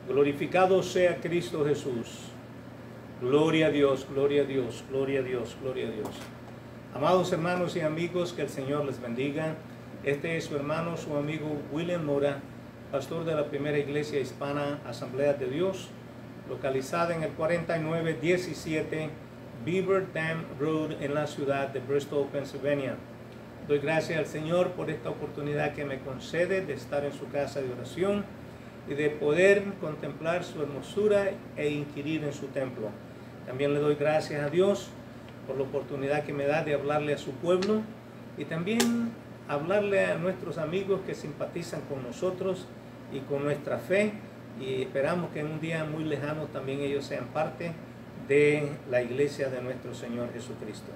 Glorificado sea Cristo Jesús. Gloria a Dios, gloria a Dios, gloria a Dios, gloria a Dios. Amados hermanos y amigos, que el Señor les bendiga. Este es su hermano, su amigo William Mora, pastor de la primera iglesia hispana Asamblea de Dios, localizada en el 4917 Beaver Dam Road en la ciudad de Bristol, Pennsylvania. Doy gracias al Señor por esta oportunidad que me concede de estar en su casa de oración y de poder contemplar su hermosura e inquirir en su templo. También le doy gracias a Dios por la oportunidad que me da de hablarle a su pueblo y también hablarle a nuestros amigos que simpatizan con nosotros y con nuestra fe, y esperamos que en un día muy lejano también ellos sean parte de la iglesia de nuestro Señor Jesucristo.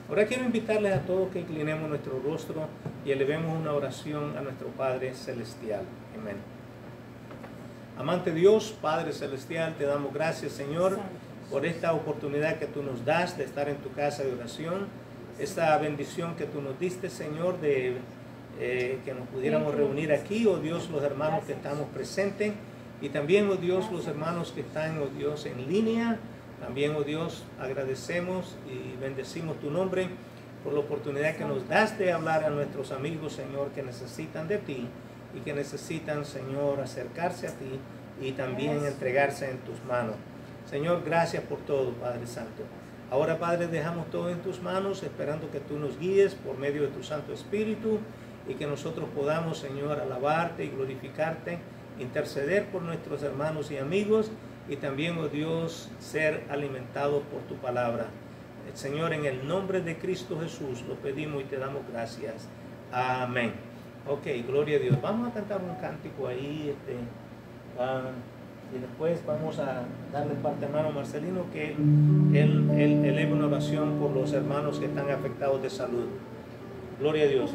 Ahora quiero invitarles a todos que inclinemos nuestro rostro y elevemos una oración a nuestro Padre Celestial. Amén. Amante Dios, Padre Celestial, te damos gracias, Señor, por esta oportunidad que tú nos das de estar en tu casa de oración, esta bendición que tú nos diste, Señor, de que nos pudiéramos reunir aquí, oh Dios, los hermanos que estamos presentes, y también, oh Dios, los hermanos que están, oh Dios, en línea. También, oh Dios, agradecemos y bendecimos tu nombre por la oportunidad que nos das de hablar a nuestros amigos, Señor, que necesitan de ti y que necesitan, Señor, acercarse a ti y también entregarse en tus manos. Señor, gracias por todo, Padre Santo. Ahora, Padre, dejamos todo en tus manos, esperando que tú nos guíes por medio de tu Santo Espíritu y que nosotros podamos, Señor, alabarte y glorificarte, interceder por nuestros hermanos y amigos y también, oh Dios, ser alimentados por tu palabra. Señor, en el nombre de Cristo Jesús lo pedimos y te damos gracias. Amén. Ok, gloria a Dios. Vamos a cantar un cántico ahí, y después vamos a darle parte al hermano Marcelino que él eleve una oración por los hermanos que están afectados de salud. Gloria a Dios.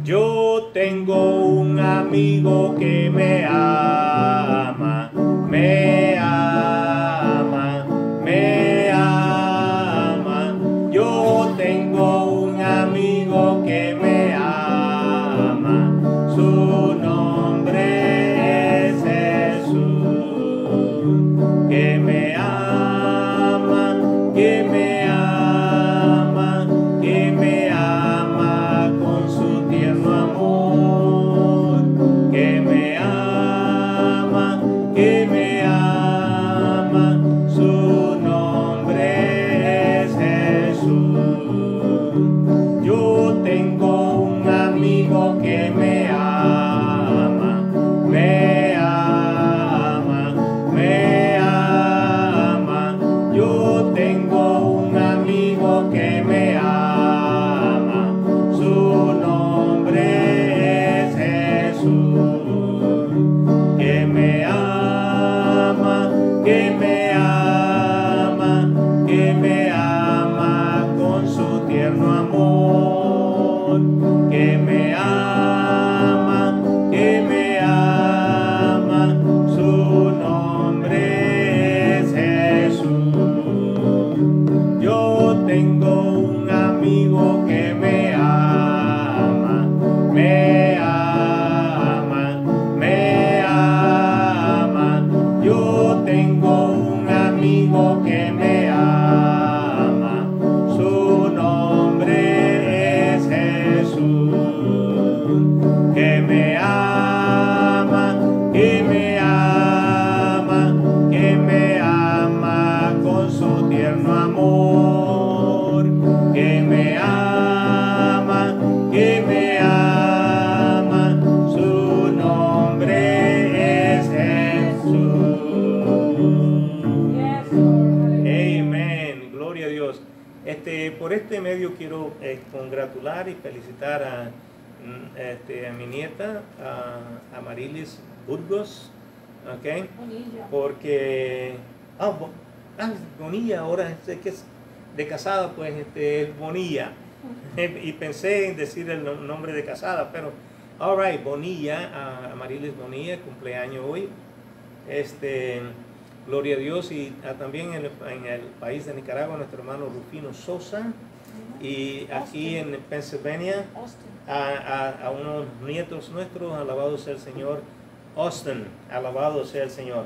Yo tengo un amigo que me ama, me ama, me ama. Yo tengo un amigo que me ama, su nombre es Jesús, que me ama, que me ama, que me ama con su tierno amor, que me ama, que me ama, su nombre es Jesús. Yo tengo un amigo que me ama, me ama, me ama. Yo tengo un amigo que me ama, su nombre es Jesús, que me ama, que me ama, que me ama con su tierno amor, que me ama, que me ama, su nombre es Jesús. Yo tengo un amigo que me ama, me ama, me ama. Yo tengo un amigo que me ama, su nombre es Jesús, que me ama, que me ama, que me ama con su tierno amor, que me ama, que me ama, su nombre es Jesús. Amén, gloria a Dios. Por este medio quiero congratular y felicitar a mi nieta, a Marilis Burgos, ¿ok? Bonilla. Porque, Bonilla, ahora sé que es de casada, pues es Bonilla. Y pensé en decir el nombre de casada, pero, all right, Bonilla, a Marilis Bonilla, cumpleaños hoy. Gloria a Dios, y también en el país de Nicaragua, nuestro hermano Rufino Sosa, y aquí en Pennsylvania, a unos nietos nuestros, alabado sea el Señor, Austin, alabado sea el Señor.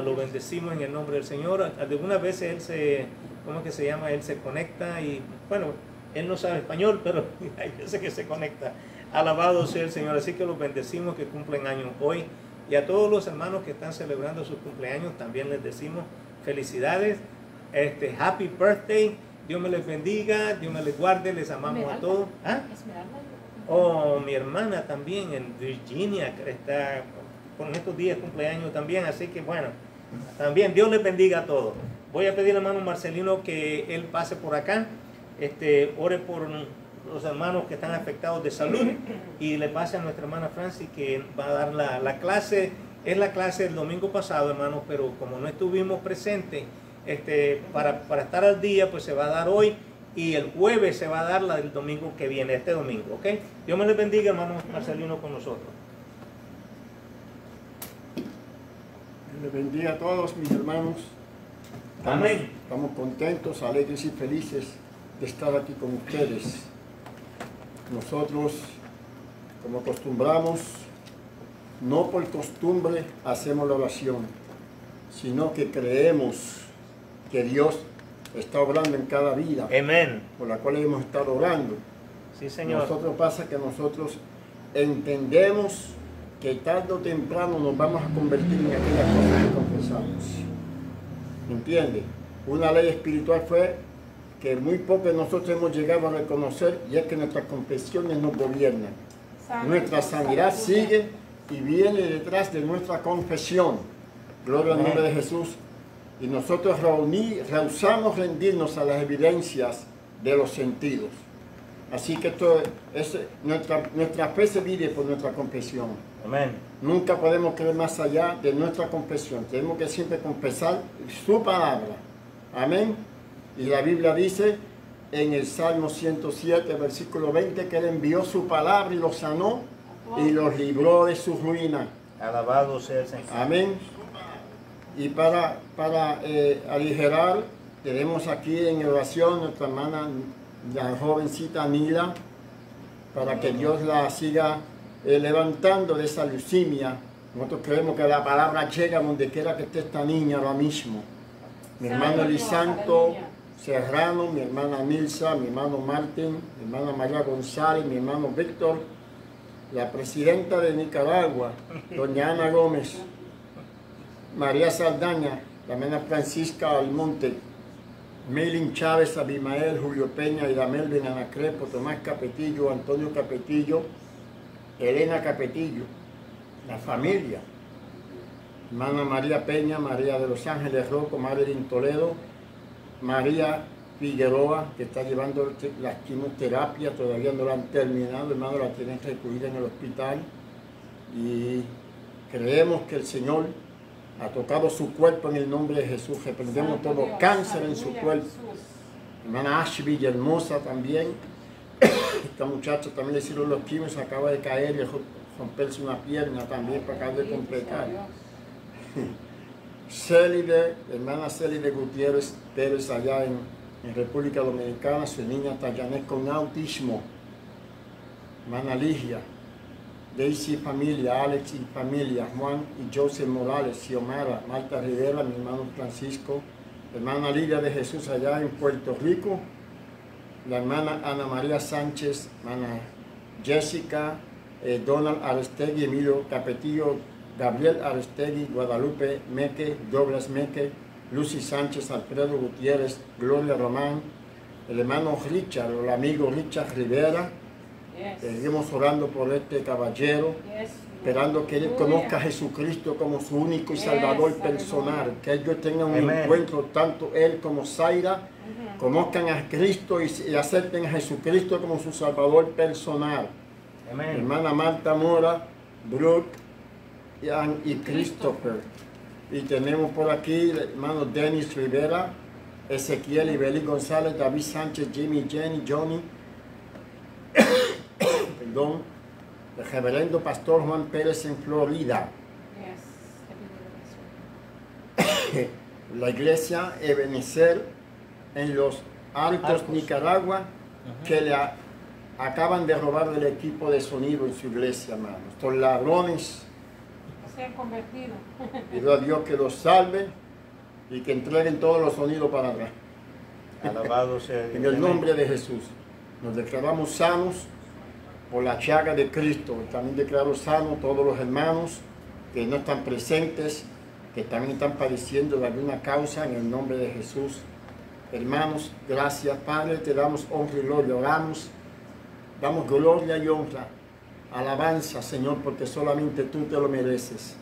Lo bendecimos en el nombre del Señor. Algunas veces él se, ¿cómo es que se llama? Él se conecta y, bueno, él no sabe español, pero hay veces que se conecta. Alabado sea el Señor. Así que los bendecimos que cumplen años hoy. Y a todos los hermanos que están celebrando sus cumpleaños, también les decimos felicidades. Happy birthday. Dios me les bendiga, Dios me les guarde, les amamos a todos. ¿Ah? Oh, mi hermana también en Virginia está con estos días cumpleaños también, así que bueno, también Dios les bendiga a todos. Voy a pedir al hermano Marcelino que él pase por acá, ore por los hermanos que están afectados de salud y le pase a nuestra hermana Francis que va a dar la clase. Es la clase del domingo pasado, hermanos, pero como no estuvimos presentes, para estar al día, pues se va a dar hoy y el jueves se va a dar la del domingo que viene, este domingo, ¿ok? Dios me les bendiga, hermano Marcelino, con nosotros. Dios les bendiga a todos mis hermanos. Amén. Estamos contentos, alegres y felices de estar aquí con ustedes. Nosotros, como acostumbramos, no por costumbre hacemos la oración, sino que creemos que Dios está obrando en cada vida. Amén. Por la cual hemos estado orando. Sí, Señor. Nosotros pasa que nosotros entendemos que tarde o temprano nos vamos a convertir en aquella cosa que confesamos. ¿Entiende? Una ley espiritual fue que muy poco de nosotros hemos llegado a reconocer, y es que nuestras confesiones nos gobiernan. Nuestra sanidad sigue y viene detrás de nuestra confesión. Gloria al nombre de Jesús. Y nosotros rehusamos rendirnos a las evidencias de los sentidos. Así que esto es, nuestra fe se vive por nuestra confesión. Amén. Nunca podemos creer más allá de nuestra confesión. Tenemos que siempre confesar su palabra. Amén. Y la Biblia dice en el Salmo 107, versículo 20, que Él envió su palabra y los sanó y los libró de su ruina. Alabado sea el Señor. Amén. Y para aligerar, tenemos aquí en oración nuestra hermana, la jovencita Nila, para que Dios la siga levantando de esa leucemia. Nosotros creemos que la palabra llega donde quiera que esté esta niña ahora mismo. Mi hermano Elisanto Serrano, mi hermana Nilsa, mi hermano Martín, mi hermana María González, mi hermano Víctor, la presidenta de Nicaragua, doña Ana Gómez, María Saldaña, la hermana Francisca Almonte, Melin Chávez, Abimael, Julio Peña, Ida Melvin, Ana Crepo, Tomás Capetillo, Antonio Capetillo, Elena Capetillo, la familia, hermana María Peña, María de los Ángeles Rocco, Marilyn Toledo, María Figueroa, que está llevando la quimioterapia, todavía no la han terminado, hermano, la tienen recluida en el hospital. Y creemos que el Señor ha tocado su cuerpo en el nombre de Jesús. Reprendemos todo cáncer en su cuerpo. Hermana Ashby Villahermosa también. Esta muchacha también le hicieron los quimios, acaba de caer y romperse una pierna también para acabar de completar. Célide, hermana Célide Gutiérrez Pérez allá en República Dominicana, su niña Tayanet con autismo. Hermana Ligia, Daisy familia, Alex y familia, Juan y Joseph Morales, Xiomara, Marta Rivera, mi hermano Francisco, hermana Lidia de Jesús allá en Puerto Rico, la hermana Ana María Sánchez, hermana Jessica, Donald Arestegui, Emilio Capetillo, Gabriel Arestegui, Guadalupe Meque, Douglas Meque, Lucy Sánchez, Alfredo Gutiérrez, Gloria Román, el hermano Richard, el amigo Richard Rivera. Seguimos orando por este caballero, esperando que él conozca a Jesucristo como su único y salvador personal, que ellos tengan un encuentro, tanto él como Zaira, conozcan a Cristo y acepten a Jesucristo como su salvador personal. Amén. Hermana Marta Mora, Brooke, Ian y Christopher. Y tenemos por aquí el hermano Denis Rivera, Ezequiel y Beli González, David Sánchez, Jimmy, Jenny, Johnny, perdón, el reverendo pastor Juan Pérez en Florida. La iglesia Ebenezer en los Arcos, Nicaragua, que acaban de robar el equipo de sonido en su iglesia, hermanos. Estos ladrones. Se han convertido. Pido a Dios que los salve y que entreguen todos los sonidos para atrás. Alabado sea Dios. En el nombre de Jesús. Nos declaramos sanos por la llaga de Cristo. También declaro sanos todos los hermanos que no están presentes, que también están padeciendo de alguna causa, en el nombre de Jesús. Hermanos, gracias, Padre, te damos honra y gloria, oramos, damos gloria y honra, alabanza, Señor, porque solamente tú te lo mereces.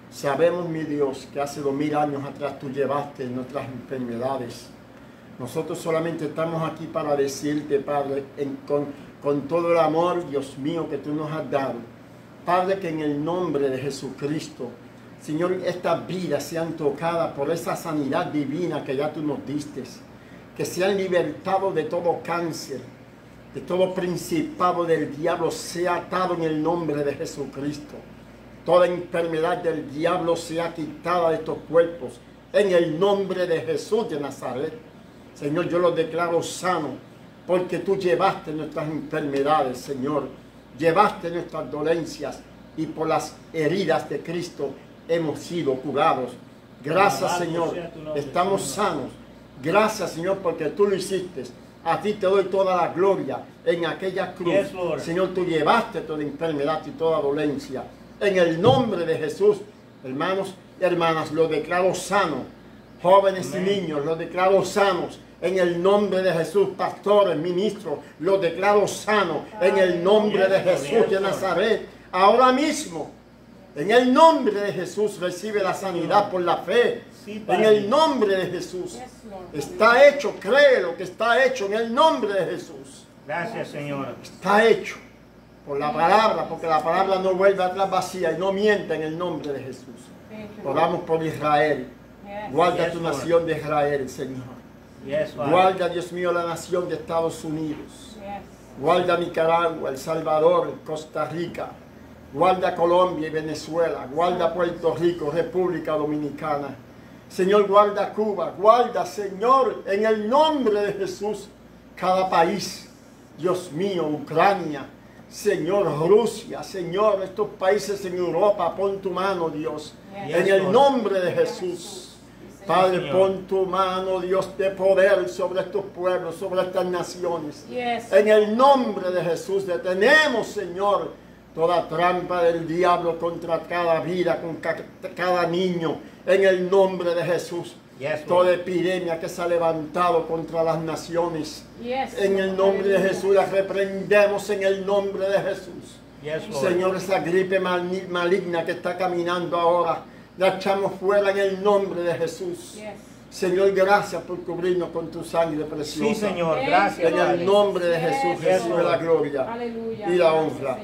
Sabemos, mi Dios, que hace 2000 años atrás tú llevaste nuestras enfermedades. Nosotros solamente estamos aquí para decirte, Padre, con todo el amor, Dios mío, que tú nos has dado. Padre, que en el nombre de Jesucristo, Señor, estas vidas sean tocadas por esa sanidad divina que ya tú nos diste. Que sean libertados de todo cáncer, de todo principado del diablo, sea atado en el nombre de Jesucristo. Toda enfermedad del diablo sea quitada de estos cuerpos, en el nombre de Jesús de Nazaret. Señor, yo los declaro sanos, porque tú llevaste nuestras enfermedades, Señor. Llevaste nuestras dolencias, y por las heridas de Cristo hemos sido curados. Gracias, Señor, estamos sanos. Gracias, Señor, porque tú lo hiciste. A ti te doy toda la gloria en aquella cruz. Señor, tú llevaste toda enfermedad y toda dolencia. En el nombre de Jesús, hermanos y hermanas, lo declaro sano. Jóvenes y niños, los declaro sanos. En el nombre de Jesús, pastores, ministros, los declaro sanos. En el nombre de Jesús de Nazaret. Ahora mismo, en el nombre de Jesús, recibe la sanidad por la fe. En el nombre de Jesús. Está hecho, créelo que está hecho en el nombre de Jesús. Gracias, Señor. Está hecho por la palabra, porque la palabra no vuelve atrás vacía y no miente en el nombre de Jesús. Oramos por Israel. Guarda tu nación de Israel, Señor. Guarda, Dios mío, la nación de Estados Unidos. Guarda Nicaragua, El Salvador, Costa Rica. Guarda Colombia y Venezuela. Guarda Puerto Rico, República Dominicana. Señor, guarda Cuba, guarda, Señor, en el nombre de Jesús, cada país. Dios mío, Ucrania, Señor, Rusia, Señor, estos países en Europa, pon tu mano, Dios, en el nombre de Jesús. Padre, pon tu mano, Dios, de poder sobre estos pueblos, sobre estas naciones. En el nombre de Jesús, detenemos, Señor, toda trampa del diablo contra cada vida, contra cada niño. En el nombre de Jesús, toda epidemia que se ha levantado contra las naciones, en el nombre de Jesús, la reprendemos en el nombre de Jesús. Señor, esa gripe maligna que está caminando ahora, la echamos fuera en el nombre de Jesús. Señor, gracias por cubrirnos con tu sangre preciosa. Sí, Señor, gracias. En el nombre de Jesús, recibe la gloria y la honra.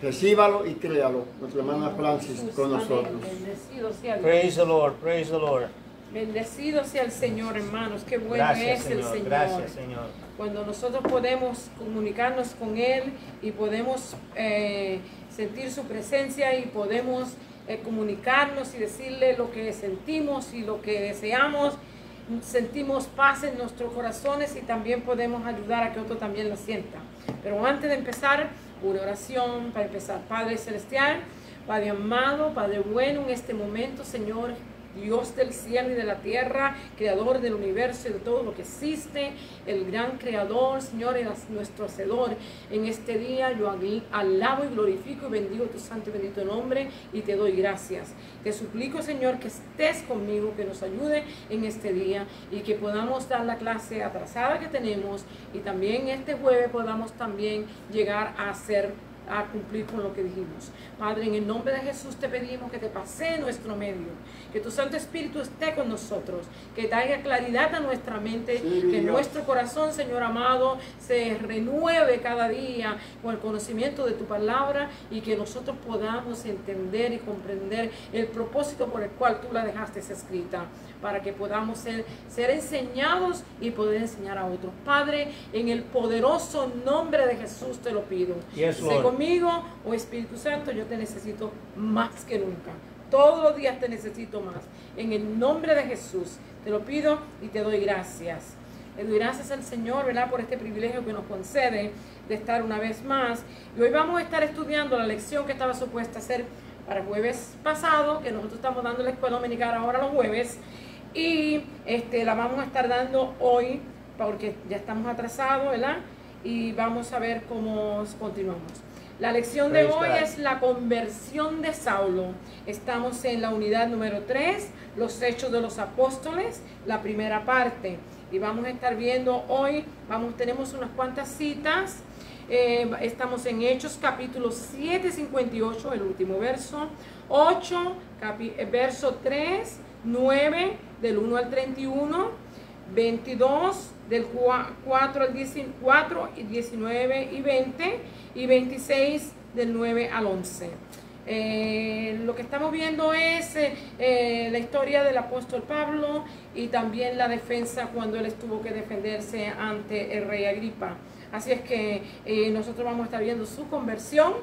Recíbalo y créalo. Nuestra hermana Francis con nosotros. Bendecido sea Praise the Lord, praise the Lord. Bendecido sea el Señor, hermanos. Qué bueno Gracias, es Señor. el Señor. Gracias, Señor. Cuando nosotros podemos comunicarnos con Él y podemos sentir su presencia y podemos comunicarnos y decirle lo que sentimos y lo que deseamos, sentimos paz en nuestros corazones y también podemos ayudar a que otro también la sienta. Pero antes de empezar, una oración para empezar. Padre Celestial, Padre amado, Padre bueno, en este momento, Señor, Dios del cielo y de la tierra, creador del universo y de todo lo que existe, el gran creador, Señor, nuestro hacedor. En este día yo alabo y glorifico y bendigo tu santo y bendito nombre y te doy gracias. Te suplico, Señor, que estés conmigo, que nos ayude en este día y que podamos dar la clase atrasada que tenemos y también este jueves podamos también llegar a cumplir con lo que dijimos. Padre, en el nombre de Jesús te pedimos que te pase en nuestro medio, que tu Santo Espíritu esté con nosotros, que traiga claridad a nuestra mente, que nuestro corazón, Señor amado, se renueve cada día con el conocimiento de tu palabra y que nosotros podamos entender y comprender el propósito por el cual tú la dejaste escrita, para que podamos ser enseñados y poder enseñar a otros. Padre, en el poderoso nombre de Jesús te lo pido. Sé conmigo, oh Espíritu Santo, yo te necesito más que nunca. Todos los días te necesito más. En el nombre de Jesús te lo pido y te doy gracias. doy gracias al Señor, ¿verdad?, por este privilegio que nos concede de estar una vez más. Y hoy vamos a estar estudiando la lección que estaba supuesta a ser para jueves pasado, que nosotros estamos dando en la escuela dominical ahora los jueves, y la vamos a estar dando hoy, porque ya estamos atrasados, ¿verdad? Y vamos a ver cómo continuamos. La lección de hoy es la conversión de Saulo. Estamos en la unidad número 3, los Hechos de los Apóstoles, la primera parte. Y vamos a estar viendo hoy, tenemos unas cuantas citas. Estamos en Hechos capítulo 7, 58, el último verso, 8, verso 3, 9, del 1 al 31, 22, del 4 al 14, y 19 y 20, y 26, del 9 al 11. Lo que estamos viendo es la historia del apóstol Pablo y también la defensa cuando él tuvo que defenderse ante el rey Agripa. Así es que nosotros vamos a estar viendo su conversión,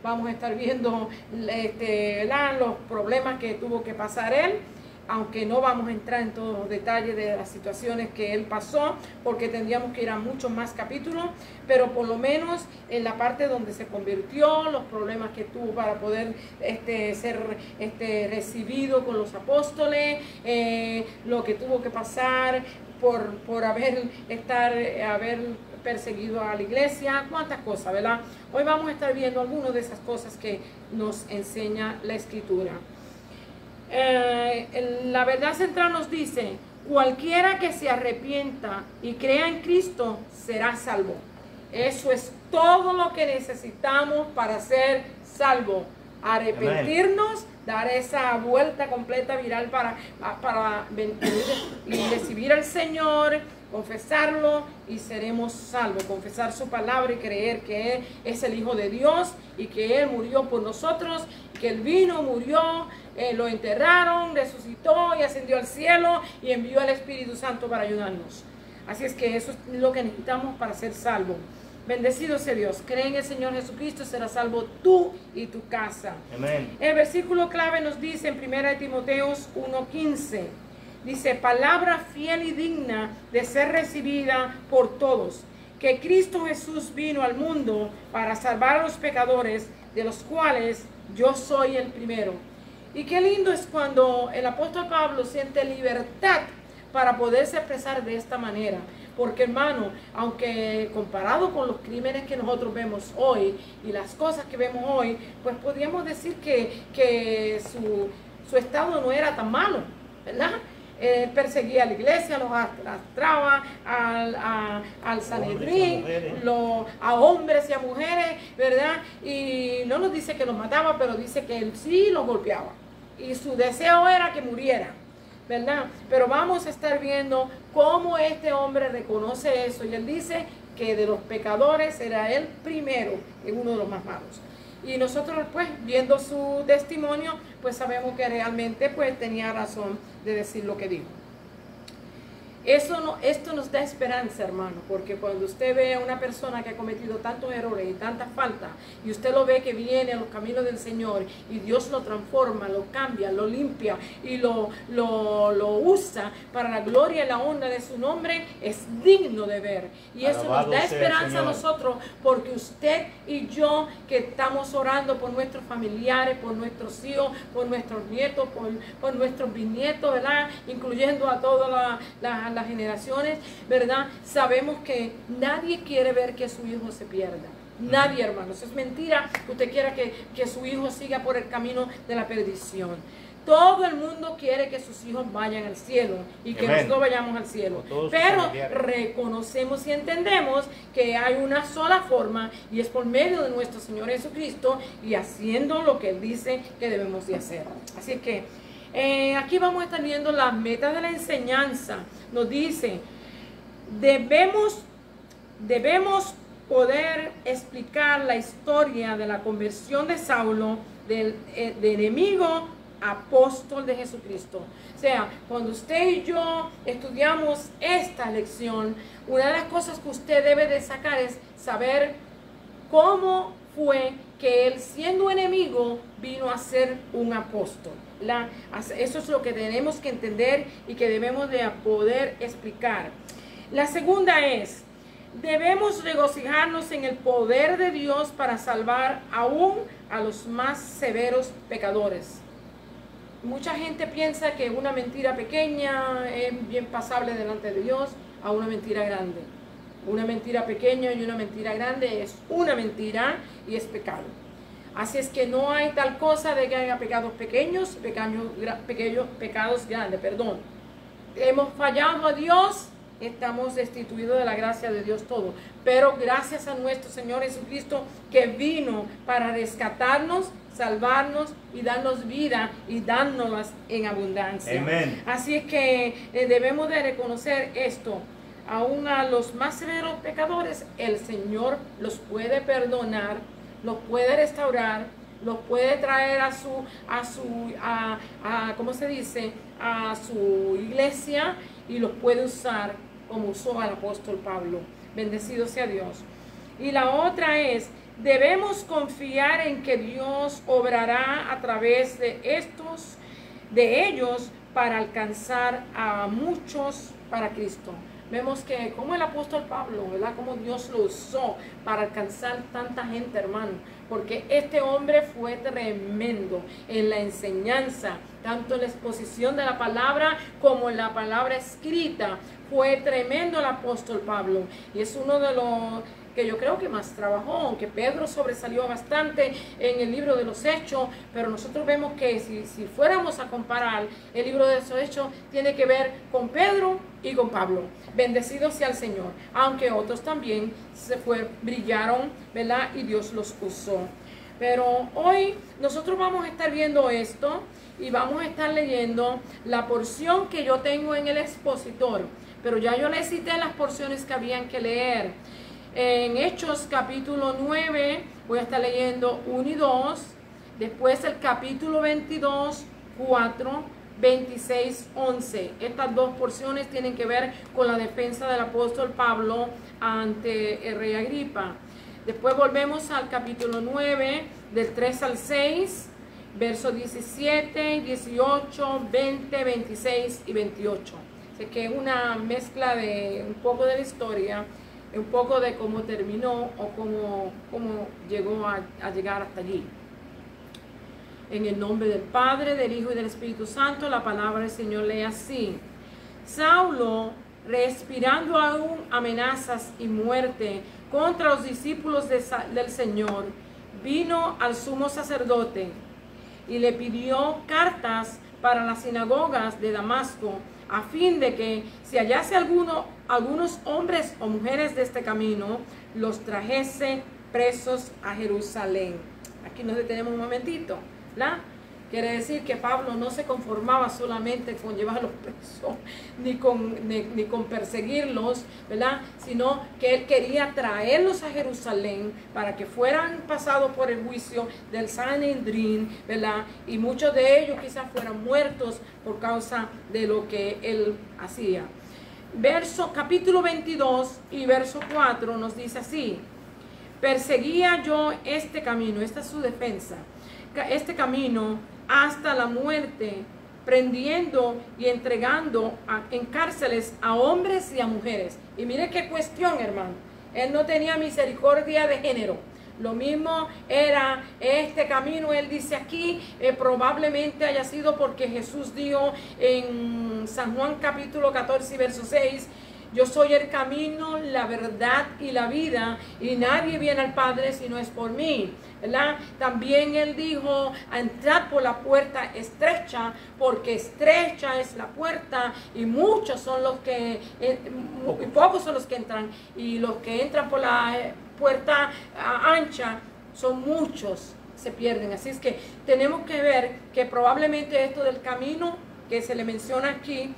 vamos a estar viendo los problemas que tuvo que pasar él, aunque no vamos a entrar en todos los detalles de las situaciones que él pasó, porque tendríamos que ir a muchos más capítulos, pero por lo menos en la parte donde se convirtió, los problemas que tuvo para poder ser recibido con los apóstoles, lo que tuvo que pasar por haber perseguido a la iglesia, cuántas cosas, ¿verdad? Hoy vamos a estar viendo algunas de esas cosas que nos enseña la Escritura. La verdad central nos dice: cualquiera que se arrepienta y crea en Cristo será salvo. Eso es todo lo que necesitamos para ser salvo. Arrepentirnos, dar esa vuelta completa viral para venir y recibir al Señor, confesarlo y seremos salvos. Confesar su palabra y creer que Él es el Hijo de Dios y que Él murió por nosotros, que Él vino, murió, lo enterraron, resucitó y ascendió al cielo y envió al Espíritu Santo para ayudarnos. Así es que eso es lo que necesitamos para ser salvos. Bendecido sea Dios. Cree en el Señor Jesucristo, serás salvo tú y tu casa. Amén. El versículo clave nos dice en 1 Timoteo 1:15. Dice: palabra fiel y digna de ser recibida por todos, que Cristo Jesús vino al mundo para salvar a los pecadores, de los cuales yo soy el primero. Y qué lindo es cuando el apóstol Pablo siente libertad para poderse expresar de esta manera. Porque, hermano, aunque comparado con los crímenes que nosotros vemos hoy y las cosas que vemos hoy, pues podríamos decir que su estado no era tan malo, ¿verdad? Perseguía a la iglesia, los arrastraba al Sanedrín, a hombres y a mujeres, ¿verdad? Y no nos dice que los mataba, pero dice que él sí los golpeaba. Y su deseo era que muriera, ¿verdad? Pero vamos a estar viendo cómo este hombre reconoce eso. Y él dice que de los pecadores era él primero, en uno de los más malos. Y nosotros, pues, viendo su testimonio, pues sabemos que realmente, pues, tenía razón de decir lo que dijo. Esto nos da esperanza, hermano, porque cuando usted ve a una persona que ha cometido tantos errores y tantas faltas, y usted lo ve que viene a los caminos del Señor, y Dios lo transforma, lo cambia, lo limpia, y lo usa para la gloria y la honra de su nombre, es digno de ver. Y eso nos da esperanza a nosotros, porque usted y yo, que estamos orando por nuestros familiares, por nuestros hijos, por nuestros nietos, por nuestros bisnietos, ¿verdad? Incluyendo a todas las generaciones, ¿verdad? Sabemos que nadie quiere ver que su hijo se pierda. Nadie, hermanos. Es mentira que usted quiera que su hijo siga por el camino de la perdición. Todo el mundo quiere que sus hijos vayan al cielo y que nosotros vayamos al cielo. Pero reconocemos y entendemos que hay una sola forma, y es por medio de nuestro Señor Jesucristo y haciendo lo que Él dice que debemos de hacer. Así que aquí vamos a estar viendo las metas de la enseñanza. Nos dice: debemos poder explicar la historia de la conversión de Saulo, de enemigo apóstol de Jesucristo. O sea, cuando usted y yo estudiamos esta lección, una de las cosas que usted debe de sacar es saber cómo fue que él, siendo enemigo, vino a ser un apóstol. Eso es lo que tenemos que entender y que debemos de poder explicar. La segunda es, debemos regocijarnos en el poder de Dios para salvar aún a los más severos pecadores. Mucha gente piensa que una mentira pequeña es bien pasable delante de Dios a una mentira grande. Una mentira pequeña y una mentira grande es una mentira y es pecado. Así es que no hay tal cosa de que haya pecados pequeños, pecados grandes, perdón. Hemos fallado a Dios, estamos destituidos de la gracia de Dios todo. Pero gracias a nuestro Señor Jesucristo que vino para rescatarnos, salvarnos y darnos vida y dárnoslas en abundancia. Amén. Así es que debemos de reconocer esto. Aún a los más severos pecadores, el Señor los puede perdonar, los puede restaurar, los puede traer ¿cómo se dice? A su iglesia y los puede usar como usó al apóstol Pablo. Bendecido sea Dios. Y la otra es, debemos confiar en que Dios obrará a través de ellos para alcanzar a muchos para Cristo. Vemos que como el apóstol Pablo, ¿verdad? Como Dios lo usó para alcanzar tanta gente, hermano. Porque este hombre fue tremendo en la enseñanza, tanto en la exposición de la palabra como en la palabra escrita. Fue tremendo el apóstol Pablo. Y es uno de los que yo creo que más trabajó, aunque Pedro sobresalió bastante en el libro de los Hechos, pero nosotros vemos que si fuéramos a comparar, el libro de los Hechos tiene que ver con Pedro y con Pablo. Bendecido sea el Señor, aunque otros también brillaron, ¿verdad? Y Dios los usó. Pero hoy nosotros vamos a estar viendo esto y vamos a estar leyendo la porción que yo tengo en el expositor, pero ya yo les cité las porciones que habían que leer. En Hechos capítulo 9 voy a estar leyendo 1 y 2, después el capítulo 22, 4, 26, 11. Estas dos porciones tienen que ver con la defensa del apóstol Pablo ante el rey Agripa. Después volvemos al capítulo 9, del 3 al 6, versos 17, 18, 20, 26 y 28. Así que es una mezcla de un poco de la historia, un poco de cómo terminó o cómo llegó a llegar hasta allí. En el nombre del Padre, del Hijo y del Espíritu Santo, la palabra del Señor lee así. Saulo, respirando aún amenazas y muerte contra los discípulos del Señor, vino al sumo sacerdote y le pidió cartas para las sinagogas de Damasco, a fin de que si hallase algunos hombres o mujeres de este camino, los trajese presos a Jerusalén. Aquí nos detenemos un momentito, ¿verdad? Quiere decir que Pablo no se conformaba solamente con llevarlos presos, ni con perseguirlos, ¿verdad? Sino que él quería traerlos a Jerusalén para que fueran pasados por el juicio del Sanedrín, ¿verdad? Y muchos de ellos quizás fueran muertos por causa de lo que él hacía. Capítulo 22 y verso 4 nos dice así: perseguía yo este camino, esta es su defensa, este camino hasta la muerte, prendiendo y entregando en cárceles a hombres y a mujeres. Y mire qué cuestión, hermano. Él no tenía misericordia de género. Lo mismo era este camino, él dice aquí, probablemente haya sido porque Jesús dijo en San Juan capítulo 14 verso 6, yo soy el camino, la verdad y la vida, y nadie viene al Padre si no es por mí, ¿verdad? También él dijo, a entrar por la puerta estrecha, porque estrecha es la puerta, y muchos son los que, pocos son los que entran, y los que entran por la puerta ancha, son muchos, se pierden. Así es que tenemos que ver que probablemente esto del camino que se le menciona aquí,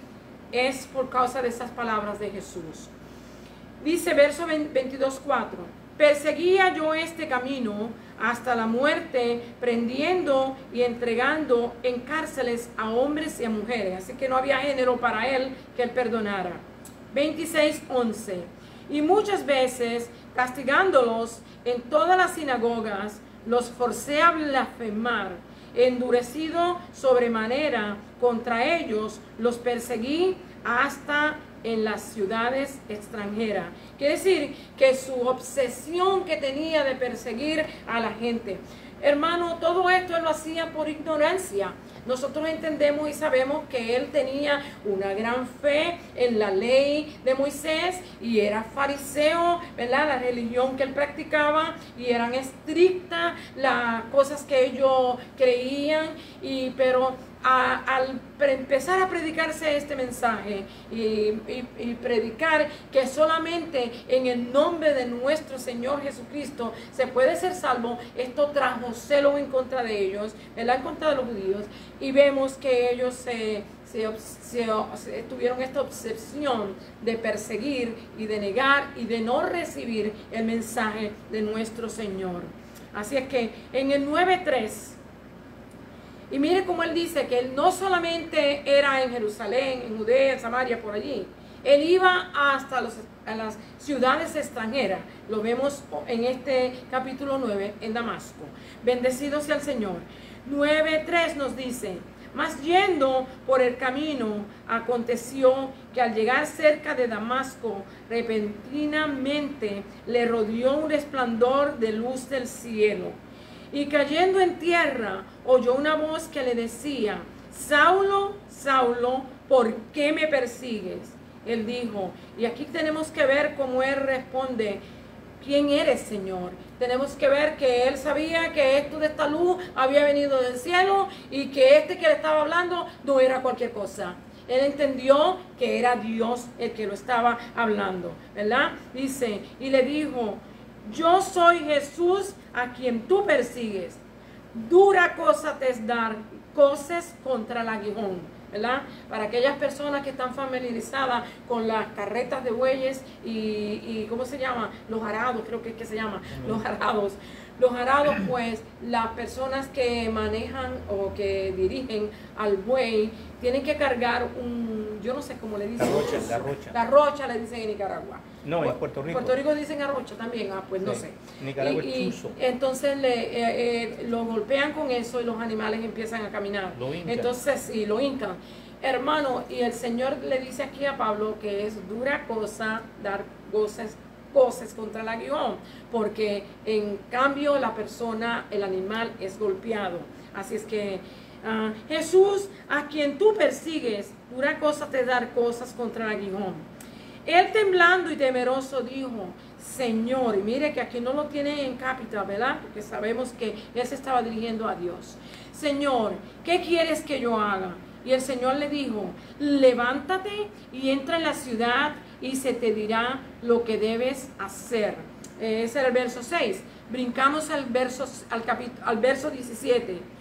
es por causa de esas palabras de Jesús. Dice verso 22:4, perseguía yo este camino hasta la muerte, prendiendo y entregando en cárceles a hombres y a mujeres. Así que no había género para él que él perdonara. 26:11, y muchas veces castigándolos en todas las sinagogas, los forcé a blasfemar. Endurecido sobremanera contra ellos, los perseguí hasta en las ciudades extranjeras. Quiere decir que su obsesión que tenía de perseguir a la gente. Hermano, todo esto él lo hacía por ignorancia. Nosotros entendemos y sabemos que él tenía una gran fe en la ley de Moisés y era fariseo, ¿verdad? La religión que él practicaba, y eran estrictas las cosas que ellos creían, pero al empezar a predicarse este mensaje y predicar que solamente en el nombre de nuestro Señor Jesucristo se puede ser salvo, esto trajo celo en contra de ellos, ¿verdad? En contra de los judíos, y vemos que ellos tuvieron esta obsesión de perseguir y de negar y de no recibir el mensaje de nuestro Señor. Así es que en el 9:3, y mire cómo él dice que él no solamente era en Jerusalén, en Judea, en Samaria, por allí. Él iba hasta a las ciudades extranjeras. Lo vemos en este capítulo 9, en Damasco. Bendecido sea el Señor. 9:3 nos dice: mas yendo por el camino, aconteció que al llegar cerca de Damasco, repentinamente le rodeó un resplandor de luz del cielo. Y cayendo en tierra, oyó una voz que le decía: Saulo, Saulo, ¿por qué me persigues? Él dijo, y aquí tenemos que ver cómo él responde: ¿quién eres, Señor? Tenemos que ver que él sabía que esto de esta luz había venido del cielo y que este que le estaba hablando no era cualquier cosa. Él entendió que era Dios el que lo estaba hablando, ¿verdad? Dice, y le dijo: yo soy Jesús a quien tú persigues. Dura cosa te es dar coces contra el aguijón, ¿verdad? Para aquellas personas que están familiarizadas con las carretas de bueyes y ¿cómo se llama? Los arados, creo que es que se llama, los arados. Los arados, pues, las personas que manejan o que dirigen al buey tienen que cargar yo no sé cómo le dicen. La rocha. La rocha le dicen en Nicaragua. No, en Puerto Rico. Puerto Rico dicen arrocha también, pues sí. No sé. Nicaragua es chuzo. Entonces lo golpean con eso y los animales empiezan a caminar. Lo hincan. Entonces, sí, lo hincan. Hermano, y el Señor le dice aquí a Pablo que es dura cosa dar coces contra el aguijón, porque en cambio la persona, el animal es golpeado. Así es que Jesús, a quien tú persigues, dura cosa te dar cosas contra el aguijón. Él temblando y temeroso dijo: Señor, y mire que aquí no lo tiene en capital, ¿verdad? Porque sabemos que él se estaba dirigiendo a Dios. Señor, ¿qué quieres que yo haga? Y el Señor le dijo: levántate y entra en la ciudad y se te dirá lo que debes hacer. Ese era el verso 6. Brincamos al verso 17.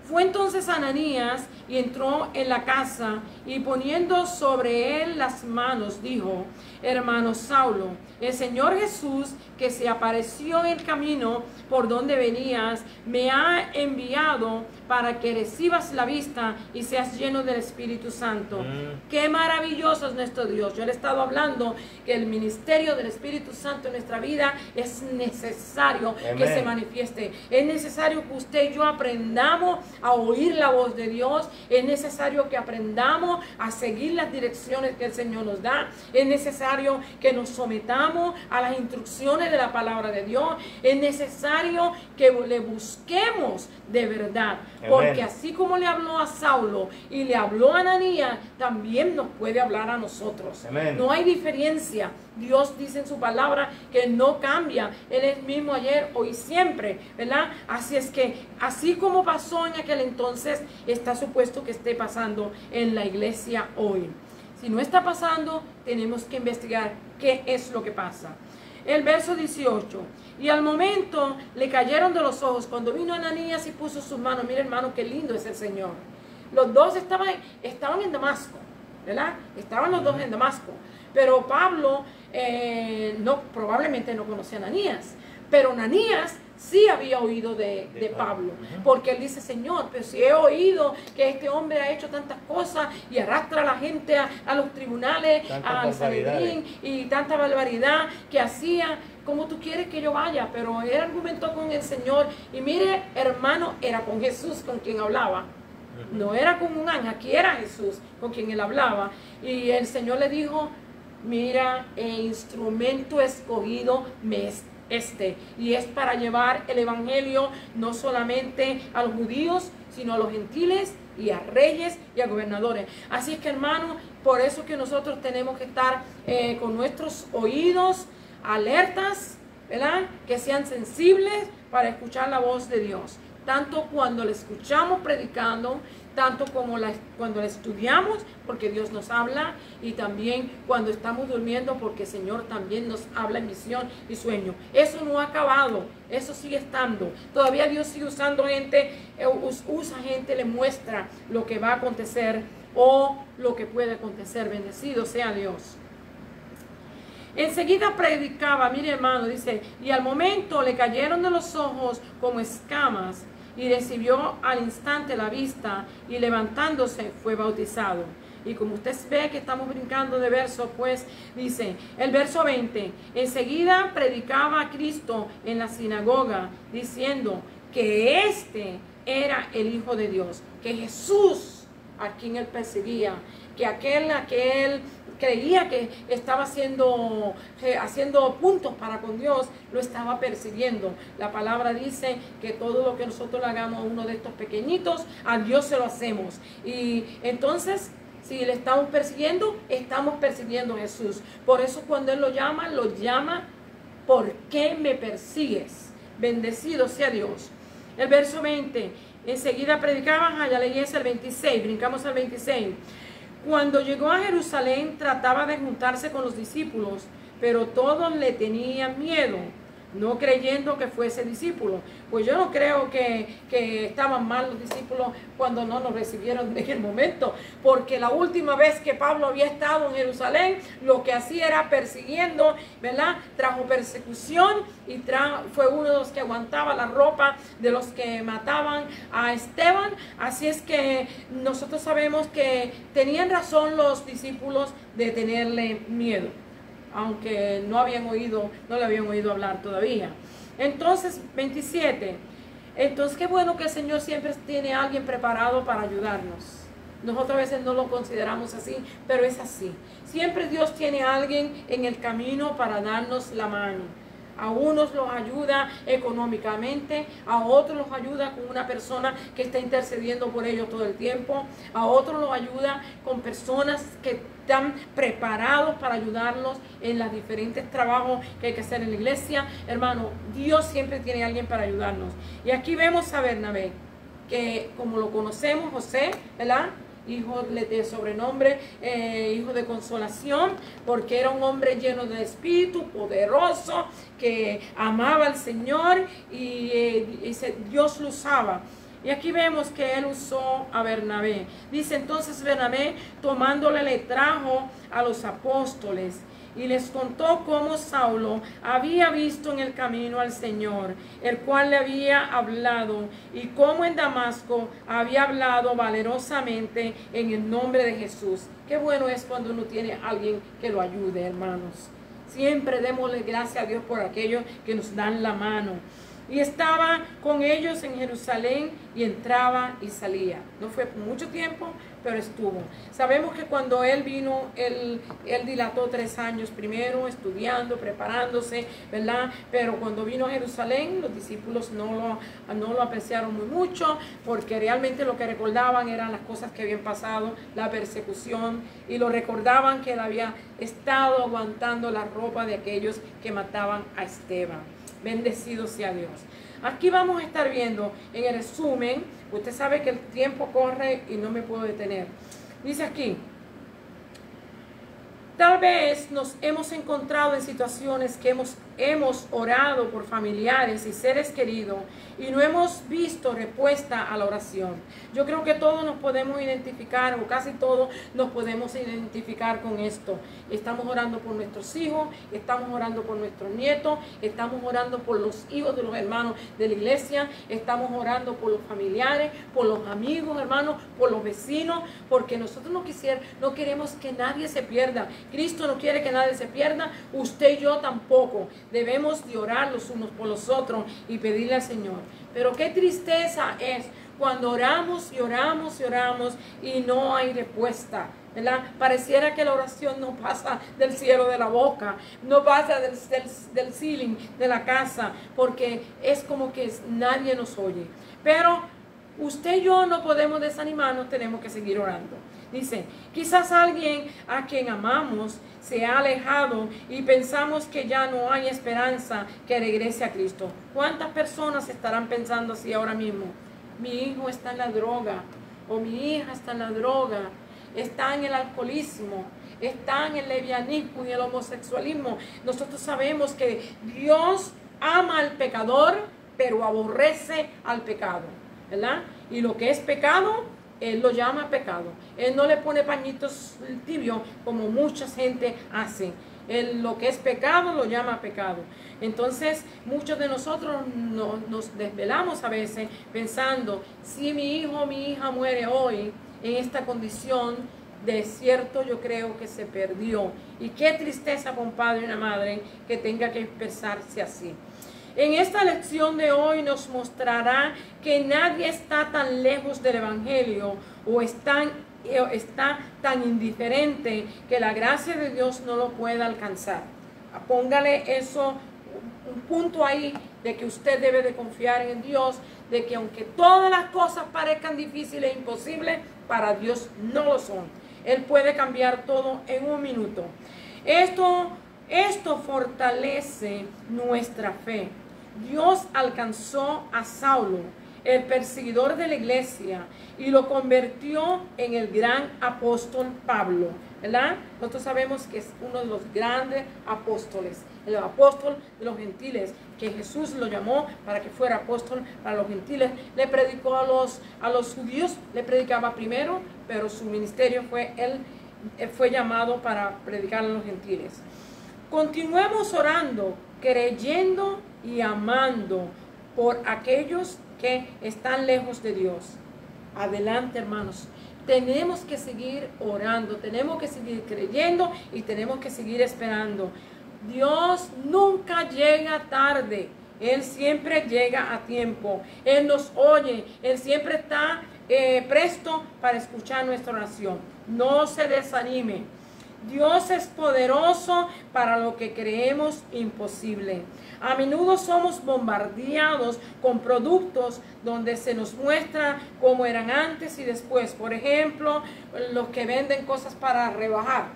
Fue entonces Ananías y entró en la casa, y poniendo sobre él las manos, dijo: hermano Saulo, el Señor Jesús, que se apareció en el camino por donde venías, me ha enviado para que recibas la vista y seas lleno del Espíritu Santo. Qué maravilloso es nuestro Dios. Yo le he estado hablando que el ministerio del Espíritu Santo en nuestra vida es necesario. Amén. Que se manifieste. Es necesario que usted y yo aprendamos a oír la voz de Dios. Es necesario que aprendamos a seguir las direcciones que el Señor nos da. Es necesario que nos sometamos a las instrucciones de la palabra de Dios. Es necesario que le busquemos de verdad. Amén. Porque así como le habló a Saulo y le habló a Ananías, también nos puede hablar a nosotros. Amén. No hay diferencia. Dios dice en su palabra que no cambia. Él es mismo ayer, hoy y siempre, ¿verdad? Así es que, así como pasó en aquel entonces, está supuesto que esté pasando en la iglesia hoy. Si no está pasando, tenemos que investigar qué es lo que pasa. El verso 18. Y al momento le cayeron de los ojos cuando vino Ananías y puso sus manos. Mire, hermano, qué lindo es el Señor. Los dos estaban en Damasco, ¿verdad? Estaban los dos en Damasco. Pero Pablo probablemente no conocía a Ananías. Pero Ananías sí había oído de Pablo, porque él dice: Señor, pero si he oído que este hombre ha hecho tantas cosas y arrastra a la gente a los tribunales, al Sanedrín, y tanta barbaridad que hacía, ¿cómo tú quieres que yo vaya? Pero él argumentó con el Señor, y mire, hermano, era con Jesús con quien hablaba. No era con un ángel, aquí era Jesús con quien él hablaba. Y el Señor le dijo: mira, el instrumento escogido me es y es para llevar el evangelio no solamente a los judíos, sino a los gentiles y a reyes y a gobernadores. Así es que, hermanos, por eso que nosotros tenemos que estar con nuestros oídos alertas, ¿verdad? Que sean sensibles para escuchar la voz de Dios, tanto cuando la escuchamos predicando, tanto como cuando la estudiamos, porque Dios nos habla, y también cuando estamos durmiendo, porque el Señor también nos habla en visión y sueño. Eso no ha acabado, eso sigue estando. Todavía Dios sigue usando gente, usa gente, le muestra lo que va a acontecer o lo que puede acontecer. Bendecido sea Dios. Enseguida predicaba, mire hermano, dice, y al momento le cayeron de los ojos como escamas, y recibió al instante la vista, y levantándose fue bautizado. Y como usted ve que estamos brincando de verso, pues dice, el verso 20, enseguida predicaba a Cristo en la sinagoga, diciendo que este era el Hijo de Dios, que Jesús, a quien él perseguía, que aquel a que él creía que estaba haciendo puntos para con Dios, lo estaba persiguiendo. La palabra dice que todo lo que nosotros le hagamos a uno de estos pequeñitos, a Dios se lo hacemos. Y entonces, si le estamos persiguiendo a Jesús. Por eso cuando él lo llama, ¿por qué me persigues? Bendecido sea Dios. El verso 20, enseguida predicaban, allá leíes el 26, brincamos al 26. Cuando llegó a Jerusalén trataba de juntarse con los discípulos, pero todos le tenían miedo, no creyendo que fuese discípulo. Pues yo no creo que estaban mal los discípulos cuando no nos recibieron en el momento, porque la última vez que Pablo había estado en Jerusalén, lo que hacía era persiguiendo, ¿verdad? Trajo persecución y fue uno de los que aguantaba la ropa de los que mataban a Esteban. Así es que nosotros sabemos que tenían razón los discípulos de tenerle miedo, aunque no le habían oído hablar todavía. Entonces, 27. Entonces, qué bueno que el Señor siempre tiene a alguien preparado para ayudarnos. Nosotros a veces no lo consideramos así, pero es así. Siempre Dios tiene a alguien en el camino para darnos la mano. A unos los ayuda económicamente, a otros los ayuda con una persona que está intercediendo por ellos todo el tiempo, a otros los ayuda con personas que están preparados para ayudarlos en los diferentes trabajos que hay que hacer en la iglesia. Hermano, Dios siempre tiene a alguien para ayudarnos. Y aquí vemos a Bernabé, que como lo conocemos, José, ¿verdad? Hijo de sobrenombre, hijo de consolación, porque era un hombre lleno de espíritu, poderoso, que amaba al Señor y Dios lo usaba. Y aquí vemos que él usó a Bernabé. Dice entonces Bernabé, tomándole, le trajo a los apóstoles y les contó cómo Saulo había visto en el camino al Señor, el cual le había hablado, y cómo en Damasco había hablado valerosamente en el nombre de Jesús. Qué bueno es cuando uno tiene a alguien que lo ayude, hermanos. Siempre démosle gracias a Dios por aquellos que nos dan la mano. Y estaba con ellos en Jerusalén y entraba y salía. No fue por mucho tiempo, pero estuvo. Sabemos que cuando él vino, él dilató 3 años primero, estudiando, preparándose, ¿verdad? Pero cuando vino a Jerusalén, los discípulos no lo apreciaron muy mucho, porque realmente lo que recordaban eran las cosas que habían pasado, la persecución, y lo recordaban que él había estado aguantando la ropa de aquellos que mataban a Esteban. Bendecido sea Dios. Aquí vamos a estar viendo en el resumen. Usted sabe que el tiempo corre y no me puedo detener. Dice aquí: tal vez nos hemos encontrado en situaciones que hemos orado por familiares y seres queridos y no hemos visto respuesta a la oración. Yo creo que todos nos podemos identificar, o casi todos nos podemos identificar con esto. Estamos orando por nuestros hijos, estamos orando por nuestros nietos, estamos orando por los hijos de los hermanos de la iglesia, estamos orando por los familiares, por los amigos, hermanos, por los vecinos, porque nosotros no queremos que nadie se pierda. Cristo no quiere que nadie se pierda, usted y yo tampoco. Debemos de orar los unos por los otros y pedirle al Señor. Pero qué tristeza es cuando oramos y oramos y oramos y no hay respuesta. ¿verdad? Pareciera que la oración no pasa del cielo de la boca, no pasa del ceiling de la casa, porque es como que nadie nos oye. Pero usted y yo no podemos desanimarnos, tenemos que seguir orando. Dice, quizás alguien a quien amamos se ha alejado y pensamos que ya no hay esperanza que regrese a Cristo. ¿Cuántas personas estarán pensando así ahora mismo? Mi hijo está en la droga, o mi hija está en la droga, está en el alcoholismo, está en el lesbianismo y el homosexualismo. Nosotros sabemos que Dios ama al pecador, pero aborrece al pecado, ¿verdad? Y lo que es pecado, Él lo llama pecado. Él no le pone pañitos tibios como mucha gente hace. Él, lo que es pecado, lo llama pecado. Entonces, muchos de nosotros nos desvelamos a veces pensando, si mi hijo o mi hija muere hoy en esta condición, de cierto yo creo que se perdió. Y qué tristeza para un padre y una madre que tenga que expresarse así. En esta lección de hoy nos mostrará que nadie está tan lejos del Evangelio o está tan indiferente que la gracia de Dios no lo pueda alcanzar. Póngale eso, un punto ahí de que usted debe de confiar en Dios, de que aunque todas las cosas parezcan difíciles e imposibles, para Dios no lo son. Él puede cambiar todo en un minuto. Esto fortalece nuestra fe. Dios alcanzó a Saulo, el perseguidor de la iglesia, y lo convirtió en el gran apóstol Pablo, ¿verdad? Nosotros sabemos que es uno de los grandes apóstoles, el apóstol de los gentiles, que Jesús lo llamó para que fuera apóstol para los gentiles. Le predicó a los judíos, le predicaba primero, pero su ministerio fue llamado para predicar a los gentiles. Continuemos orando, creyendo y amando por aquellos que están lejos de Dios. Adelante, hermanos. Tenemos que seguir orando, tenemos que seguir creyendo y tenemos que seguir esperando. Dios nunca llega tarde. Él siempre llega a tiempo. Él nos oye. Él siempre está presto para escuchar nuestra oración. No se desanime. Dios es poderoso para lo que creemos imposible. A menudo somos bombardeados con productos donde se nos muestra cómo eran antes y después. Por ejemplo, los que venden cosas para rebajar.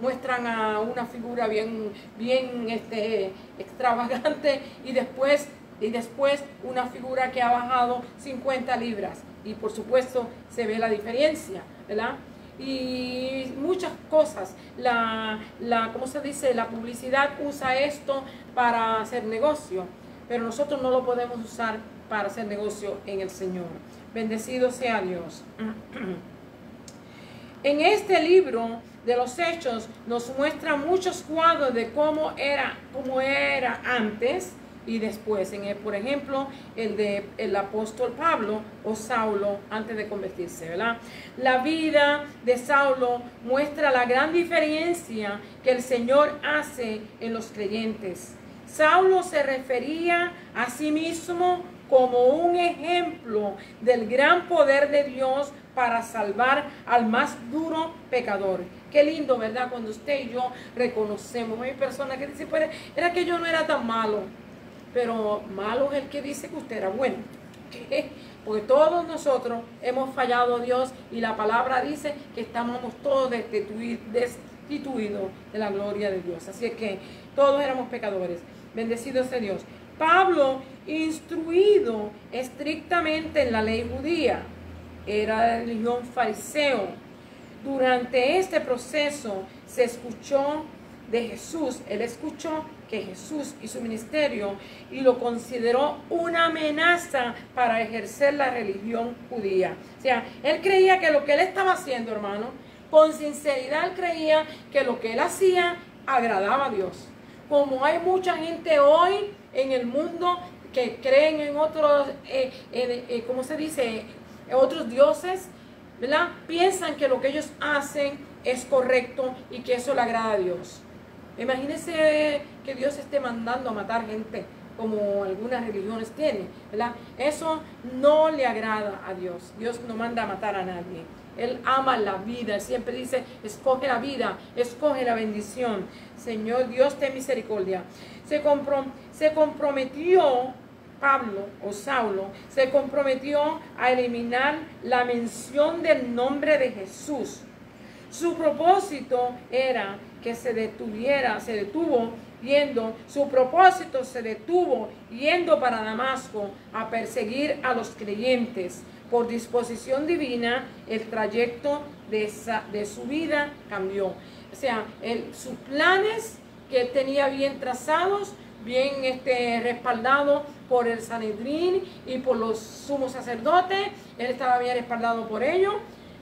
Muestran a una figura bien extravagante y después una figura que ha bajado 50 libras. Y por supuesto se ve la diferencia, ¿verdad? Y muchas cosas. ¿Cómo se dice? La publicidad usa esto para hacer negocio, pero nosotros no lo podemos usar para hacer negocio en el Señor. Bendecido sea Dios. En este libro de los Hechos nos muestra muchos cuadros de cómo era antes y después. Por ejemplo, el apóstol Pablo o Saulo antes de convertirse, ¿verdad? La vida de Saulo muestra la gran diferencia que el Señor hace en los creyentes. Saulo se refería a sí mismo como un ejemplo del gran poder de Dios para salvar al más duro pecador. Qué lindo, ¿verdad? Cuando usted y yo reconocemos. Hay personas que dicen, pues, era que yo no era tan malo. Pero malo es el que dice que usted era bueno. ¿Qué? Porque todos nosotros hemos fallado a Dios y la palabra dice que estamos todos destituidos de la gloria de Dios. Así es que todos éramos pecadores. Bendecido sea Dios. Pablo, instruido estrictamente en la ley judía, era de religión fariseo. Durante este proceso se escuchó de Jesús. Él escuchó que Jesús y su ministerio y lo consideró una amenaza para ejercer la religión judía. O sea, él creía que lo que él estaba haciendo, hermano, con sinceridad él creía que lo que él hacía agradaba a Dios. Como hay mucha gente hoy en el mundo que creen en otros, ¿cómo se dice? Otros dioses, ¿verdad? Piensan que lo que ellos hacen es correcto y que eso le agrada a Dios. Imagínense que Dios esté mandando a matar gente como algunas religiones tienen, ¿verdad? Eso no le agrada a Dios. Dios no manda a matar a nadie. Él ama la vida. Él siempre dice, escoge la vida, escoge la bendición. Señor Dios, ten misericordia. Se comprometió Pablo o Saulo, se comprometió a eliminar la mención del nombre de Jesús. Su propósito era que se detuvo yendo para Damasco a perseguir a los creyentes. Por disposición divina, el trayecto de su vida cambió. O sea, sus planes que él tenía bien trazados, bien respaldado por el Sanedrín y por los sumos sacerdotes, él estaba bien respaldado por ellos.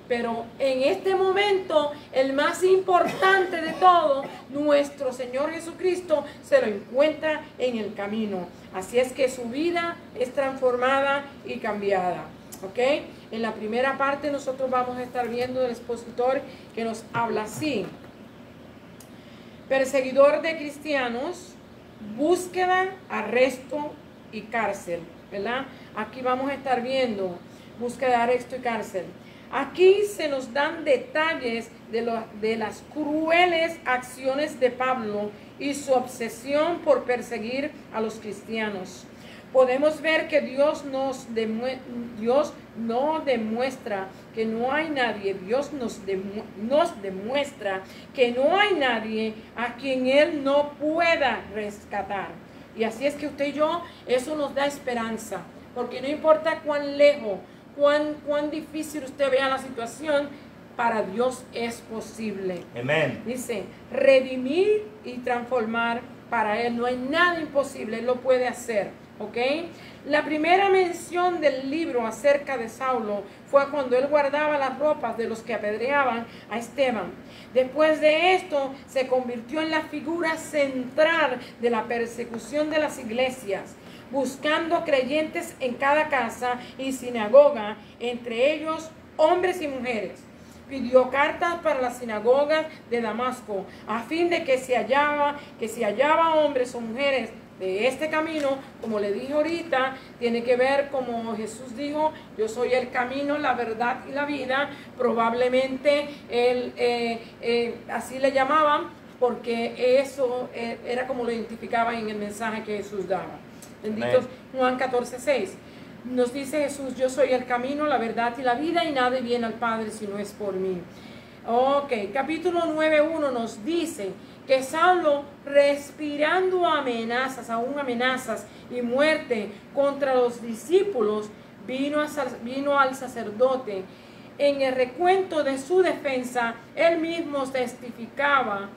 Pero en este momento, el más importante de todo, nuestro Señor Jesucristo, se lo encuentra en el camino. Así es que su vida es transformada y cambiada. ¿Ok? En la primera parte nosotros vamos a estar viendo el expositor que nos habla así. Perseguidor de cristianos, búsqueda, arresto y cárcel. ¿Verdad? Aquí vamos a estar viendo búsqueda, arresto y cárcel. Aquí se nos dan detalles de las crueles acciones de Pablo y su obsesión por perseguir a los cristianos. Podemos ver que Dios no demuestra que no hay nadie, Dios nos demuestra que no hay nadie a quien Él no pueda rescatar. Y así es que usted y yo, eso nos da esperanza, porque no importa cuán lejos, cuán difícil usted vea la situación, para Dios es posible. Amén. Dice, redimir y transformar, para Él no hay nada imposible, Él lo puede hacer. ¿Ok? La primera mención del libro acerca de Saulo fue cuando él guardaba las ropas de los que apedreaban a Esteban. Después de esto, se convirtió en la figura central de la persecución de las iglesias, buscando creyentes en cada casa y sinagoga, entre ellos hombres y mujeres. Pidió cartas para las sinagogas de Damasco, a fin de que si hallaba hombres o mujeres de este camino, como le dije ahorita, tiene que ver como Jesús dijo, yo soy el camino, la verdad y la vida. Probablemente así le llamaban, porque eso era como lo identificaban en el mensaje que Jesús daba. Bendito Juan 14:6. Nos dice Jesús, yo soy el camino, la verdad y la vida, y nadie viene al Padre si no es por mí. Ok, capítulo 9:1 nos dice que Saulo, respirando amenazas, aún amenazas y muerte contra los discípulos, vino al sacerdote. En el recuento de su defensa, él mismo testificaba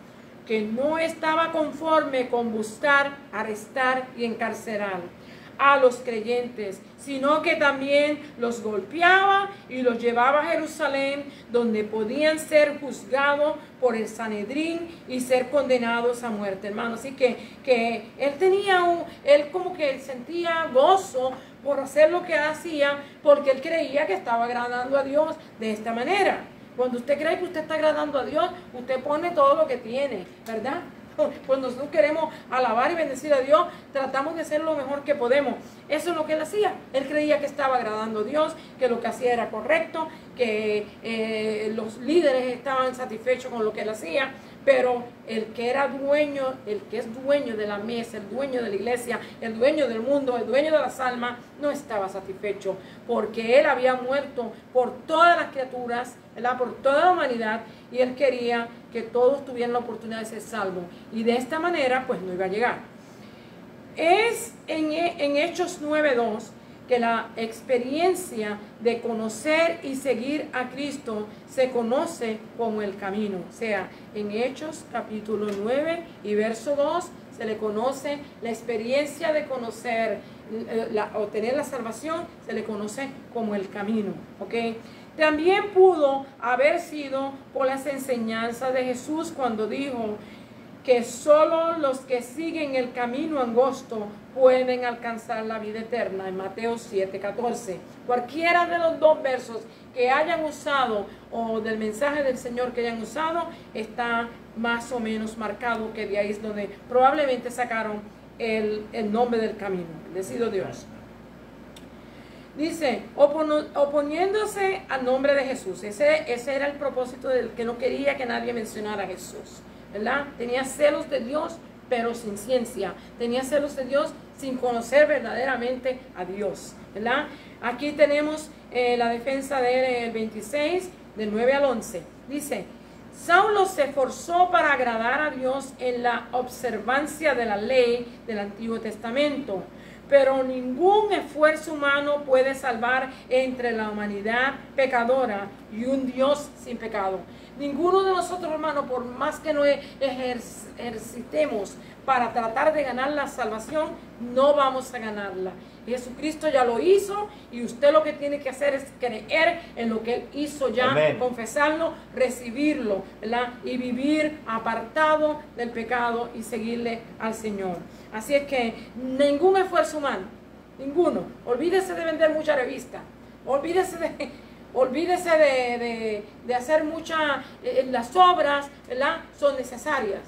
que no estaba conforme con buscar, arrestar y encarcelar a los creyentes, sino que también los golpeaba y los llevaba a Jerusalén, donde podían ser juzgados por el Sanedrín y ser condenados a muerte, hermano. Así que él como que sentía gozo por hacer lo que hacía, porque él creía que estaba agradando a Dios de esta manera. Cuando usted cree que usted está agradando a Dios, usted pone todo lo que tiene, ¿verdad? Cuando nosotros queremos alabar y bendecir a Dios, tratamos de hacer lo mejor que podemos. Eso es lo que él hacía. Él creía que estaba agradando a Dios, que lo que hacía era correcto, que los líderes estaban satisfechos con lo que él hacía, pero el que es dueño de la mesa, el dueño de la iglesia, el dueño del mundo, el dueño de las almas, no estaba satisfecho, porque él había muerto por todas las criaturas, ¿verdad? Por toda la humanidad, y él quería que todos tuvieran la oportunidad de ser salvos, y de esta manera pues no iba a llegar. Es en Hechos 9:2 que la experiencia de conocer y seguir a Cristo se conoce como el camino. O sea, en Hechos capítulo 9 y verso 2 se le conoce la experiencia de conocer o tener la salvación, se le conoce como el camino. ¿Ok? También pudo haber sido por las enseñanzas de Jesús cuando dijo que solo los que siguen el camino angosto pueden alcanzar la vida eterna, en Mateo 7:14. Cualquiera de los dos versos que hayan usado o del mensaje del Señor que hayan usado está más o menos marcado, que de ahí es donde probablemente sacaron el nombre del camino. Bendecido Dios. Dice, oponiéndose al nombre de Jesús. Ese era el propósito del que no quería que nadie mencionara a Jesús, ¿verdad? Tenía celos de Dios, pero sin ciencia. Tenía celos de Dios sin conocer verdaderamente a Dios, ¿verdad? Aquí tenemos la defensa del 26, del 9 al 11. Dice, Saulo se esforzó para agradar a Dios en la observancia de la ley del Antiguo Testamento, pero ningún esfuerzo humano puede salvar entre la humanidad pecadora y un Dios sin pecado. Ninguno de nosotros, hermanos, por más que nos ejercitemos para tratar de ganar la salvación, no vamos a ganarla. Jesucristo ya lo hizo y usted lo que tiene que hacer es creer en lo que Él hizo ya, Amén. confesarlo, recibirlo, ¿verdad? Y vivir apartado del pecado y seguirle al Señor. Así es que ningún esfuerzo humano, ninguno. Olvídese de vender mucha revista, olvídese de hacer muchas, las obras, ¿verdad? Son necesarias,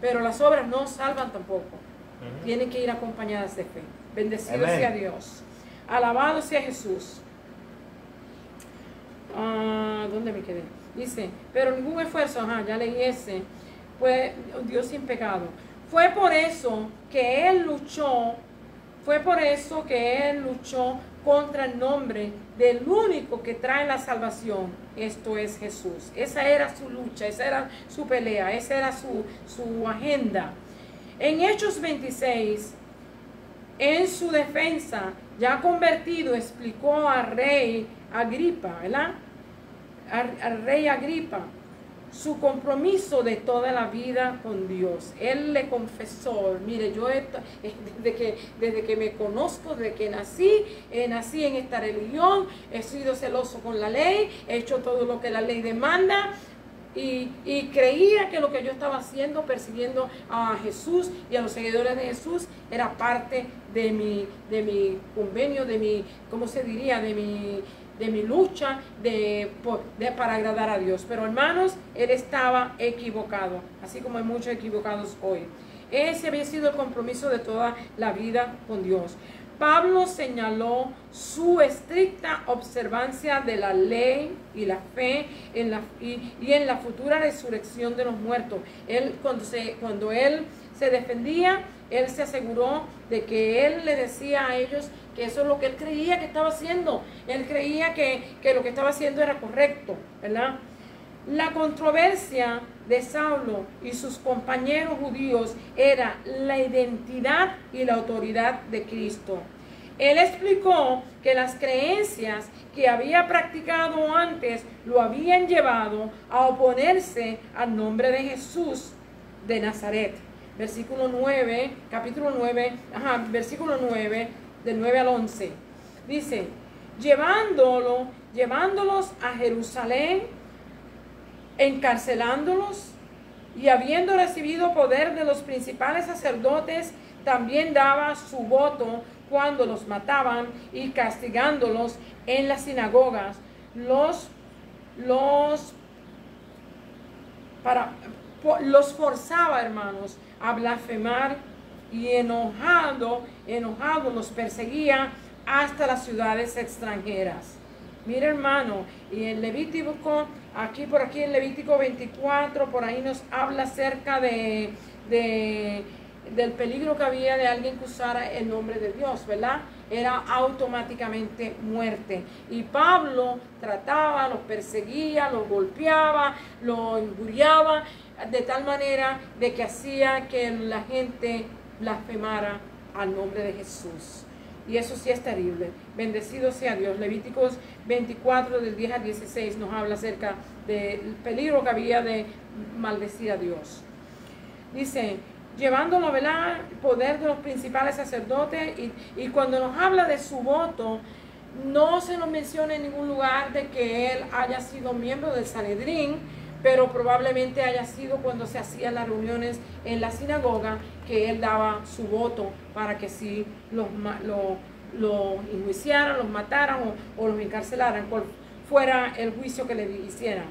pero las obras no salvan tampoco. Tienen que ir acompañadas de fe. Bendecido Amén. sea Dios. Alabado sea Jesús. ¿Dónde me quedé? Dice, pero ningún esfuerzo, ya leí ese, fue Dios sin pecado. Fue por eso que Él luchó contra el nombre del único que trae la salvación. Esto es Jesús. Esa era su lucha, esa era su pelea, esa era su agenda. En Hechos 26, en su defensa, ya convertido, explicó al rey Agripa, ¿verdad? Al rey Agripa, su compromiso de toda la vida con Dios. Él le confesó, mire, yo desde que me conozco, desde que nací en esta religión, he sido celoso con la ley, he hecho todo lo que la ley demanda. Y creía que lo que yo estaba haciendo, persiguiendo a Jesús y a los seguidores de Jesús, era parte de mi convenio, ¿cómo se diría? De mi lucha para agradar a Dios. Pero hermanos, él estaba equivocado, así como hay muchos equivocados hoy. Ese había sido el compromiso de toda la vida con Dios. Pablo señaló su estricta observancia de la ley y la fe y en la futura resurrección de los muertos. Cuando él se defendía, él se aseguró de que él le decía a ellos que eso es lo que él creía que estaba haciendo. Él creía que lo que estaba haciendo era correcto, ¿verdad? La controversia de Saulo y sus compañeros judíos era la identidad y la autoridad de Cristo. Él explicó que las creencias que había practicado antes lo habían llevado a oponerse al nombre de Jesús de Nazaret. Versículo 9, capítulo 9, versículo 9, del 9 al 11. Dice, llevándolos a Jerusalén, encarcelándolos, y habiendo recibido poder de los principales sacerdotes, también daba su voto cuando los mataban, y castigándolos en las sinagogas, los forzaba, hermanos, a blasfemar, y enojado los perseguía hasta las ciudades extranjeras. Mira, hermano, y en Levítico, por aquí en Levítico 24, por ahí nos habla acerca del peligro que había de alguien que usara el nombre de Dios, ¿verdad? Era automáticamente muerte. Y Pablo trataba, los perseguía, los golpeaba, los injuriaba, de tal manera de que hacía que la gente blasfemara al nombre de Jesús. Y eso sí es terrible. Bendecido sea Dios. Levíticos 24 del 10 al 16 nos habla acerca del peligro que había de maldecir a Dios. Dice, llevándolo, ¿verdad?, el poder de los principales sacerdotes, y cuando nos habla de su voto, no se nos menciona en ningún lugar de que él haya sido miembro del Sanedrín, pero probablemente haya sido cuando se hacían las reuniones en la sinagoga, que él daba su voto para que si los enjuiciaran, los mataran o los encarcelaran, cual fuera el juicio que le hicieran.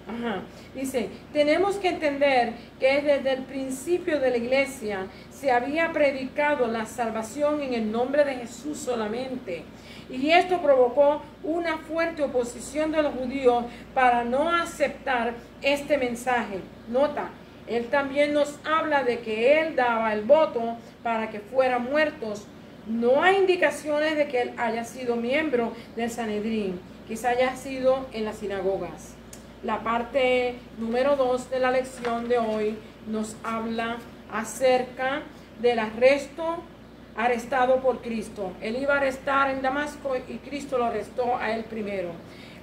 Ajá. Dice, tenemos que entender que desde el principio de la iglesia se había predicado la salvación en el nombre de Jesús solamente. Y esto provocó una fuerte oposición de los judíos para no aceptar este mensaje. Nota, él también nos habla de que él daba el voto para que fueran muertos. No hay indicaciones de que él haya sido miembro del Sanedrín, quizá haya sido en las sinagogas. La parte número 2 de la lección de hoy nos habla acerca del arrestado por Cristo. Él iba a arrestar en Damasco y Cristo lo arrestó a él primero.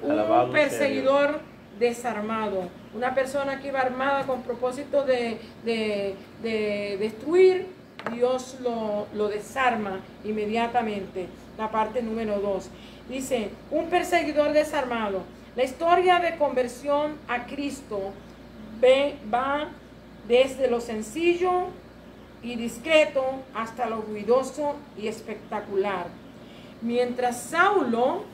Un perseguidor desarmado, una persona que iba armada con propósito de destruir, Dios lo desarma inmediatamente. La parte número 2 dice, un perseguidor desarmado. La historia de conversión a Cristo va desde lo sencillo y discreto hasta lo ruidoso y espectacular. Mientras Saulo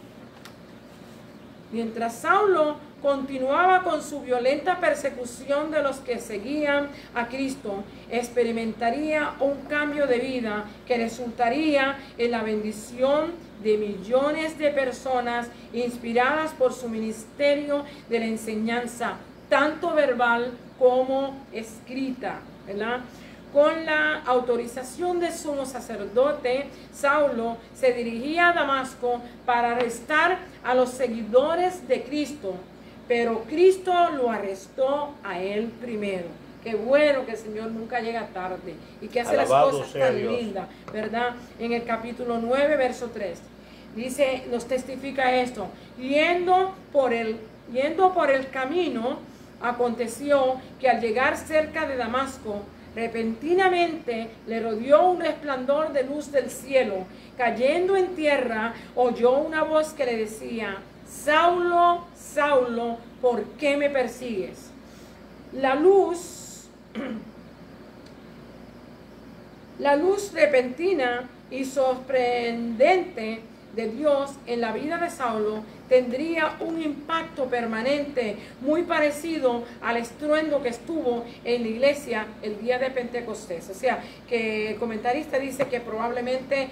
continuaba con su violenta persecución de los que seguían a Cristo, experimentaría un cambio de vida que resultaría en la bendición de millones de personas inspiradas por su ministerio de la enseñanza, tanto verbal como escrita, ¿verdad? Con la autorización del sumo sacerdote, Saulo se dirigía a Damasco para arrestar a los seguidores de Cristo, pero Cristo lo arrestó a él primero. Qué bueno que el Señor nunca llega tarde y que hace las cosas tan lindas, ¿verdad? En el capítulo 9, verso 3, dice, nos testifica esto. Yendo por el camino, aconteció que al llegar cerca de Damasco, repentinamente le rodeó un resplandor de luz del cielo. Cayendo en tierra, oyó una voz que le decía, Saulo, Saulo, ¿por qué me persigues? La luz repentina y sorprendente de Dios en la vida de Saulo tendría un impacto permanente muy parecido al estruendo que estuvo en la iglesia el día de Pentecostés. O sea, que el comentarista dice que probablemente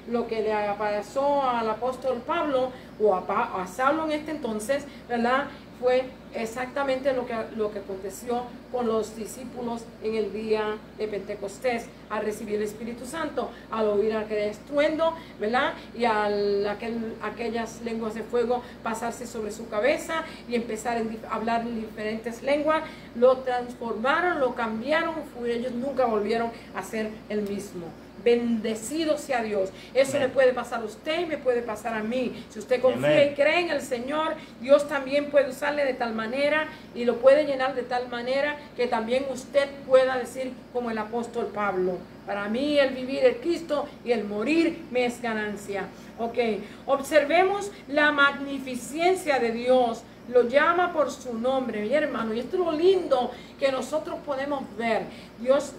lo que le pasó al apóstol Pablo o a Saulo en este entonces, ¿verdad?, fue exactamente lo que aconteció con los discípulos en el día de Pentecostés, al recibir el Espíritu Santo, al oír aquel estruendo, ¿verdad? Y aquellas lenguas de fuego pasarse sobre su cabeza y empezar a hablar en diferentes lenguas, lo transformaron, lo cambiaron, ellos nunca volvieron a ser el mismo. Bendecido sea Dios. Eso Amén. Le puede pasar a usted y me puede pasar a mí. Si usted confía Amén. Y cree en el Señor, Dios también puede usarle de tal manera y lo puede llenar de tal manera que también usted pueda decir como el apóstol Pablo, para mí el vivir es Cristo y el morir me es ganancia. Ok, observemos la magnificencia de Dios. Lo llama por su nombre, mi hermano, y esto es lo lindo que nosotros podemos ver. Dios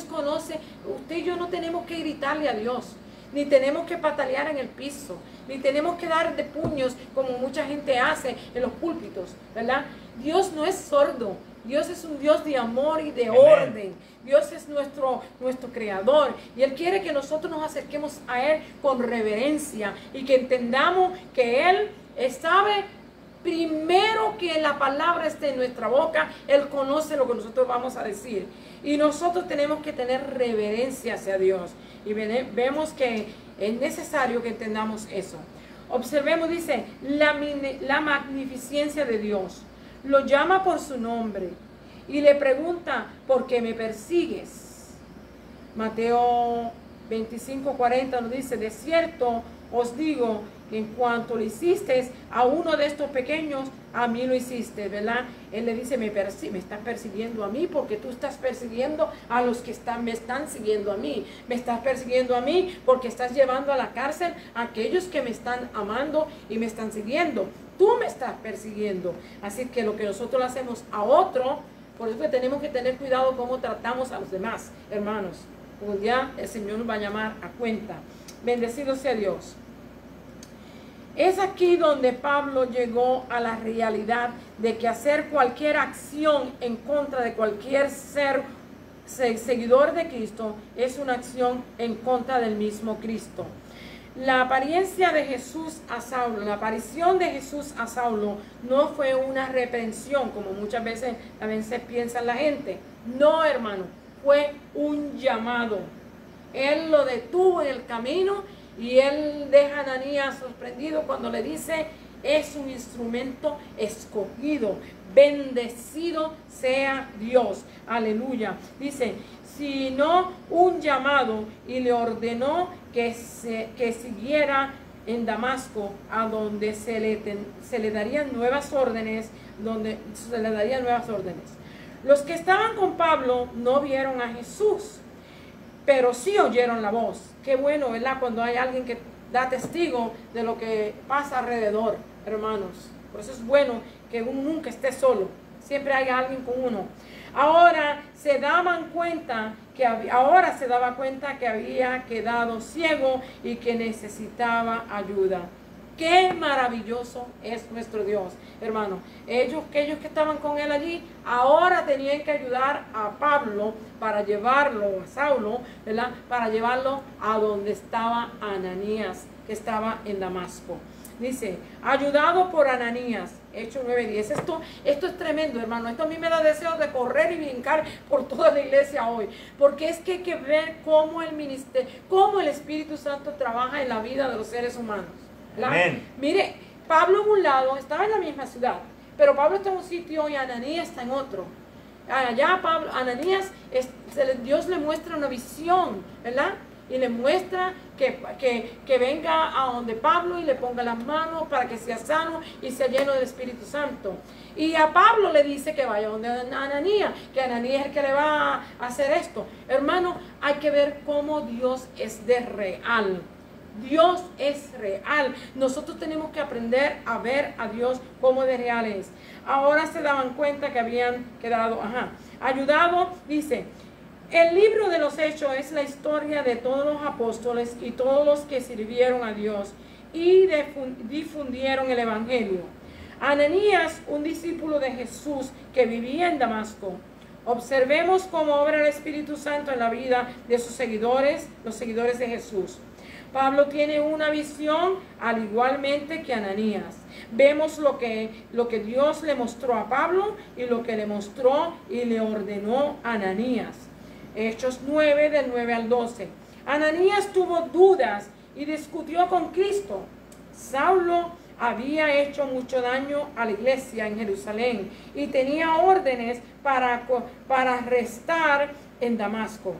conoce. Usted y yo no tenemos que gritarle a Dios, ni tenemos que patalear en el piso, ni tenemos que dar de puños como mucha gente hace en los púlpitos, ¿verdad? Dios no es sordo. Dios es un Dios de amor y de orden. Dios es nuestro creador y Él quiere que nosotros nos acerquemos a Él con reverencia y que entendamos que Él sabe. Primero que la palabra esté en nuestra boca, Él conoce lo que nosotros vamos a decir. Y nosotros tenemos que tener reverencia hacia Dios. Y vemos que es necesario que entendamos eso. Observemos, dice, la magnificencia de Dios. Lo llama por su nombre y le pregunta, ¿por qué me persigues? Mateo 25:40 nos dice, de cierto os digo, que en cuanto lo hiciste a uno de estos pequeños, a mí lo hiciste, ¿verdad? Él le dice, me estás persiguiendo a mí porque tú estás persiguiendo a los que me están siguiendo a mí. Me estás persiguiendo a mí porque estás llevando a la cárcel a aquellos que me están amando y me están siguiendo. Tú me estás persiguiendo. Así que lo que nosotros le hacemos a otro, por eso que tenemos que tener cuidado cómo tratamos a los demás, hermanos. Un día el Señor nos va a llamar a cuenta. Bendecido sea Dios. Es aquí donde Pablo llegó a la realidad de que hacer cualquier acción en contra de cualquier seguidor de Cristo es una acción en contra del mismo Cristo. La apariencia de Jesús a Saulo, la aparición de Jesús a Saulo no fue una reprensión, como muchas veces piensa la gente. No, hermano, fue un llamado. Él lo detuvo en el camino y él deja a Ananías sorprendido cuando le dice: es un instrumento escogido, bendecido sea Dios. Aleluya. Dice, sino un llamado, y le ordenó que siguiera en Damasco, a donde se le darían nuevas órdenes, Los que estaban con Pablo no vieron a Jesús, pero sí oyeron la voz. Qué bueno, ¿verdad? Cuando hay alguien que da testigo de lo que pasa alrededor, hermanos. Por eso es bueno que uno nunca esté solo. Siempre hay alguien con uno. Ahora se daba cuenta que había quedado ciego y que necesitaba ayuda. Qué maravilloso es nuestro Dios, hermano. Aquellos que estaban con él allí, ahora tenían que ayudar a Pablo para llevarlo, a Saulo, ¿verdad? Para llevarlo a donde estaba Ananías, que estaba en Damasco. Dice, ayudado por Ananías, Hechos 9:10. Esto es tremendo, hermano. Esto a mí me da deseo de correr y brincar por toda la iglesia hoy. Porque es que hay que ver cómo el Espíritu Santo trabaja en la vida de los seres humanos. Amén. Mire, Pablo en un lado estaba en la misma ciudad, pero Pablo está en un sitio y Ananías está en otro. Allá Ananías, Dios le muestra una visión, ¿verdad? Y le muestra que venga a donde Pablo y le ponga las manos para que sea sano y sea lleno del Espíritu Santo. Y a Pablo le dice que vaya donde Ananías, que Ananías es el que le va a hacer esto. Hermano, hay que ver cómo Dios es de real. Dios es real. Nosotros tenemos que aprender a ver a Dios como de real es. Ahora se daban cuenta que habían quedado, ayudado, dice, el libro de los Hechos es la historia de todos los apóstoles y todos los que sirvieron a Dios y difundieron el Evangelio. Ananías, un discípulo de Jesús que vivía en Damasco. Observemos cómo obra el Espíritu Santo en la vida de sus seguidores, los seguidores de Jesús. Pablo tiene una visión al igualmente que Ananías. Vemos lo que Dios le mostró a Pablo y lo que le mostró y le ordenó a Ananías. Hechos 9, del 9 al 12. Ananías tuvo dudas y discutió con Cristo. Saulo había hecho mucho daño a la iglesia en Jerusalén y tenía órdenes para arrestar en Damasco.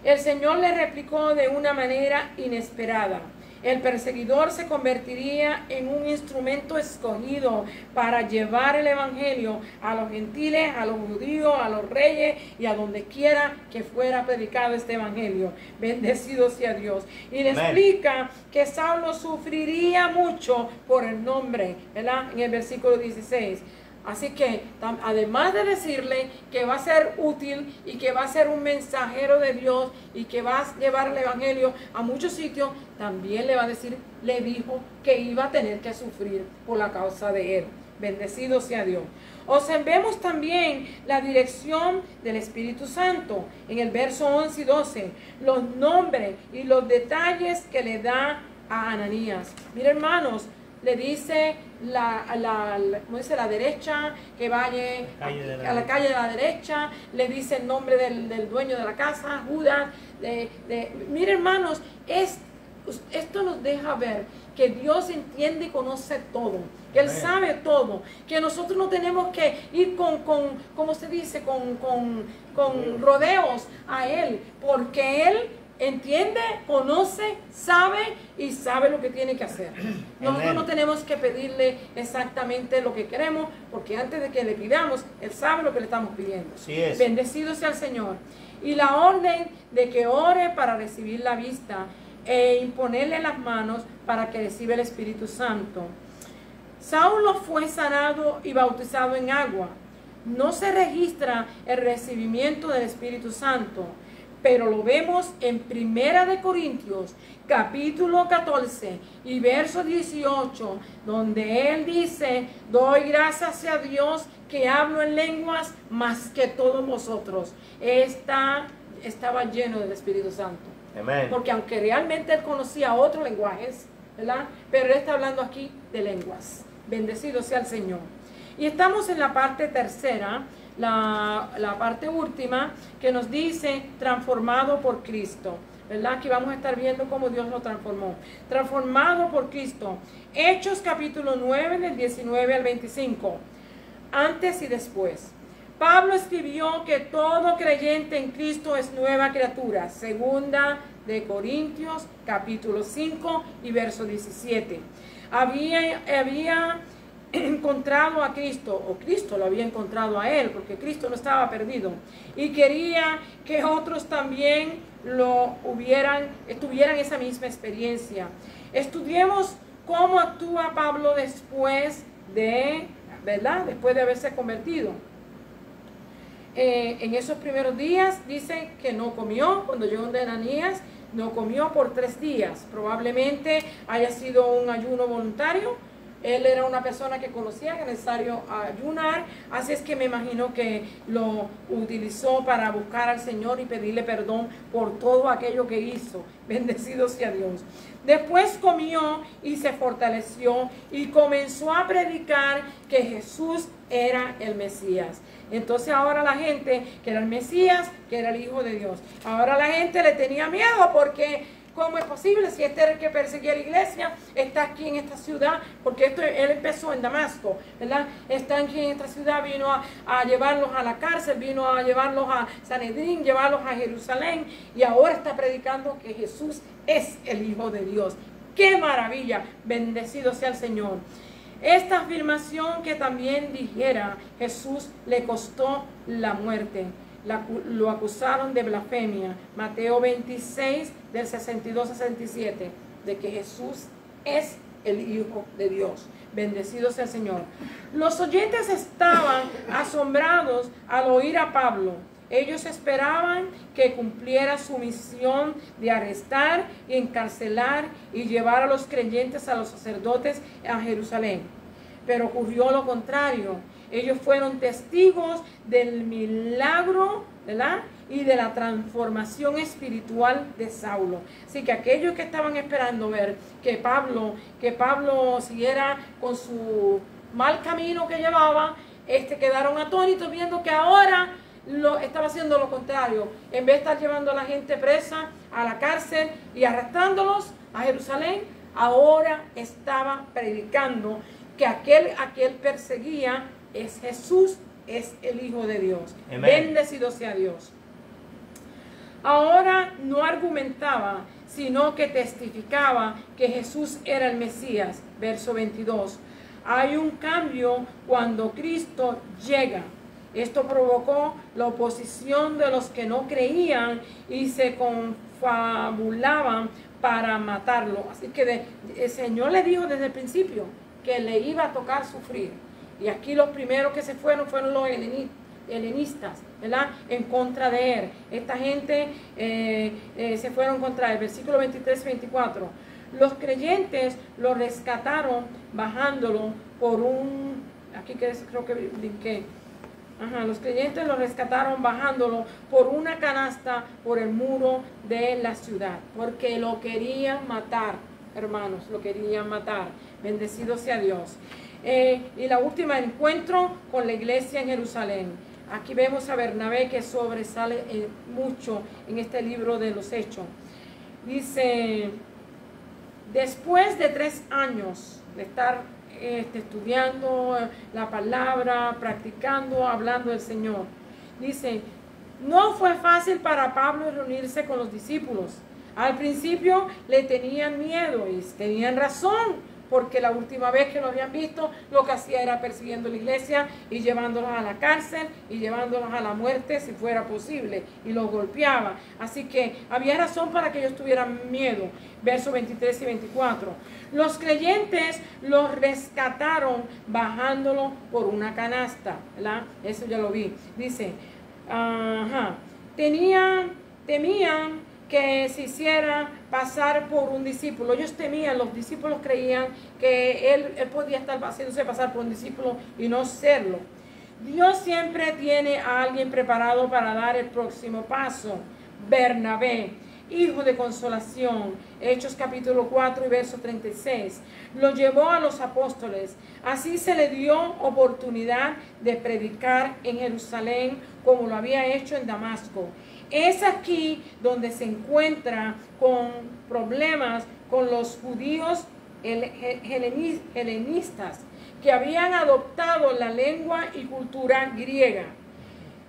El Señor le replicó de una manera inesperada. El perseguidor se convertiría en un instrumento escogido para llevar el Evangelio a los gentiles, a los judíos, a los reyes y a donde quiera que fuera predicado este Evangelio. Bendecido sea Dios. Y le explica que Saulo sufriría mucho por el nombre, ¿verdad? En el versículo 16. Así que, además de decirle que va a ser útil y que va a ser un mensajero de Dios y que va a llevar el Evangelio a muchos sitios, también le dijo que iba a tener que sufrir por la causa de él. Bendecido sea Dios. Observemos también la dirección del Espíritu Santo en el verso 11 y 12, los nombres y los detalles que le da a Ananías. Mira, hermanos, le dice la derecha, que vaya a la calle de la derecha, le dice el nombre del dueño de la casa, Judas. Mire, hermanos, esto nos deja ver que Dios entiende y conoce todo, que Él sabe todo, que nosotros no tenemos que ir ¿cómo se dice? Con rodeos a Él, porque Él entiende, conoce, sabe y sabe lo que tiene que hacer. Nosotros no tenemos que pedirle exactamente lo que queremos, porque antes de que le pidamos, Él sabe lo que le estamos pidiendo. Así es. Bendecido sea el Señor. Y la orden de que ore para recibir la vista e imponerle las manos para que reciba el Espíritu Santo. Saulo fue sanado y bautizado en agua. No se registra el recibimiento del Espíritu Santo, pero lo vemos en Primera de Corintios, capítulo 14 y verso 18, donde él dice: doy gracias a Dios que hablo en lenguas más que todos vosotros. Estaba lleno del Espíritu Santo. Amén. Porque aunque realmente él conocía otros lenguajes, ¿verdad? Pero él está hablando aquí de lenguas. Bendecido sea el Señor. Y estamos en la parte tercera, la parte última, que nos dice transformado por Cristo, ¿verdad? Aquí vamos a estar viendo cómo Dios lo transformó. Transformado por Cristo. Hechos capítulo 9 del 19 al 25. Antes y después. Pablo escribió que todo creyente en Cristo es nueva criatura. Segunda de Corintios capítulo 5 y verso 17. Había encontrado a Cristo, o Cristo lo había encontrado a él, porque Cristo no estaba perdido, y quería que otros también tuvieran esa misma experiencia. Estudiemos cómo actúa Pablo después de, ¿verdad? Después de haberse convertido. En esos primeros días dice que no comió. Cuando llegó de Ananías, no comió por 3 días. Probablemente haya sido un ayuno voluntario. Él era una persona que conocía que era necesario ayunar, así es que me imagino que lo utilizó para buscar al Señor y pedirle perdón por todo aquello que hizo. Bendecido sea Dios. Después comió y se fortaleció y comenzó a predicar que Jesús era el Mesías. Entonces ahora la gente, que era el Mesías, que era el Hijo de Dios, ahora la gente le tenía miedo porque ¿cómo es posible si este era el que perseguía a la iglesia? Está aquí en esta ciudad, porque él empezó en Damasco, ¿verdad? Está aquí en esta ciudad, vino a llevarlos a la cárcel, vino a llevarlos a Sanedrín, llevarlos a Jerusalén, y ahora está predicando que Jesús es el Hijo de Dios. ¡Qué maravilla! Bendecido sea el Señor. Esta afirmación que también dijera Jesús le costó la muerte. Lo acusaron de blasfemia. Mateo 26 del 62-67, de que Jesús es el Hijo de Dios. Bendecido sea el Señor. Los oyentes estaban asombrados al oír a Pablo. Ellos esperaban que cumpliera su misión de arrestar y encarcelar y llevar a los creyentes, a los sacerdotes, a Jerusalén. Pero ocurrió lo contrario. Ellos fueron testigos del milagro, ¿verdad? Y de la transformación espiritual de Saulo. Así que aquellos que estaban esperando ver que Pablo siguiera con su mal camino que llevaba, quedaron atónitos viendo que ahora estaba haciendo lo contrario. En vez de estar llevando a la gente presa a la cárcel y arrastrándolos a Jerusalén, ahora estaba predicando que aquel a quien perseguía es Jesús, es el Hijo de Dios. Amén. Bendecido sea Dios. Ahora no argumentaba, sino que testificaba que Jesús era el Mesías. Verso 22. Hay un cambio cuando Cristo llega. Esto provocó la oposición de los que no creían y se confabulaban para matarlo. Así que el Señor le dijo desde el principio que le iba a tocar sufrir. Y aquí los primeros que se fueron los helenistas, ¿verdad? En contra de él. Esta gente se fueron contra él. Versículo 23 y 24. Los creyentes lo rescataron bajándolo por un... Aquí creo que brinqué. Los creyentes lo rescataron bajándolo por una canasta por el muro de la ciudad. Porque lo querían matar, hermanos. Lo querían matar. Bendecido sea Dios. Y la última, encuentro con la iglesia en Jerusalén. Aquí vemos a Bernabé que sobresale mucho en este libro de los Hechos. Dice, después de 3 años de estar estudiando la palabra, practicando, hablando del Señor, dice, no fue fácil para Pablo reunirse con los discípulos. Al principio le tenían miedo y tenían razón, porque la última vez que lo habían visto, lo que hacía era persiguiendo la iglesia y llevándolos a la cárcel y llevándolos a la muerte si fuera posible, y los golpeaba. Así que había razón para que ellos tuvieran miedo. Versos 23 y 24. Los creyentes los rescataron bajándolo por una canasta, ¿verdad? Eso ya lo vi. Dice, temían que se hiciera pasar por un discípulo. Ellos temían, los discípulos creían que él podía estar haciéndose pasar por un discípulo y no serlo. Dios siempre tiene a alguien preparado para dar el próximo paso. Bernabé, hijo de consolación, Hechos capítulo 4 y verso 36, lo llevó a los apóstoles. Así se le dio oportunidad de predicar en Jerusalén como lo había hecho en Damasco. Es aquí donde se encuentra con problemas con los judíos helenistas que habían adoptado la lengua y cultura griega.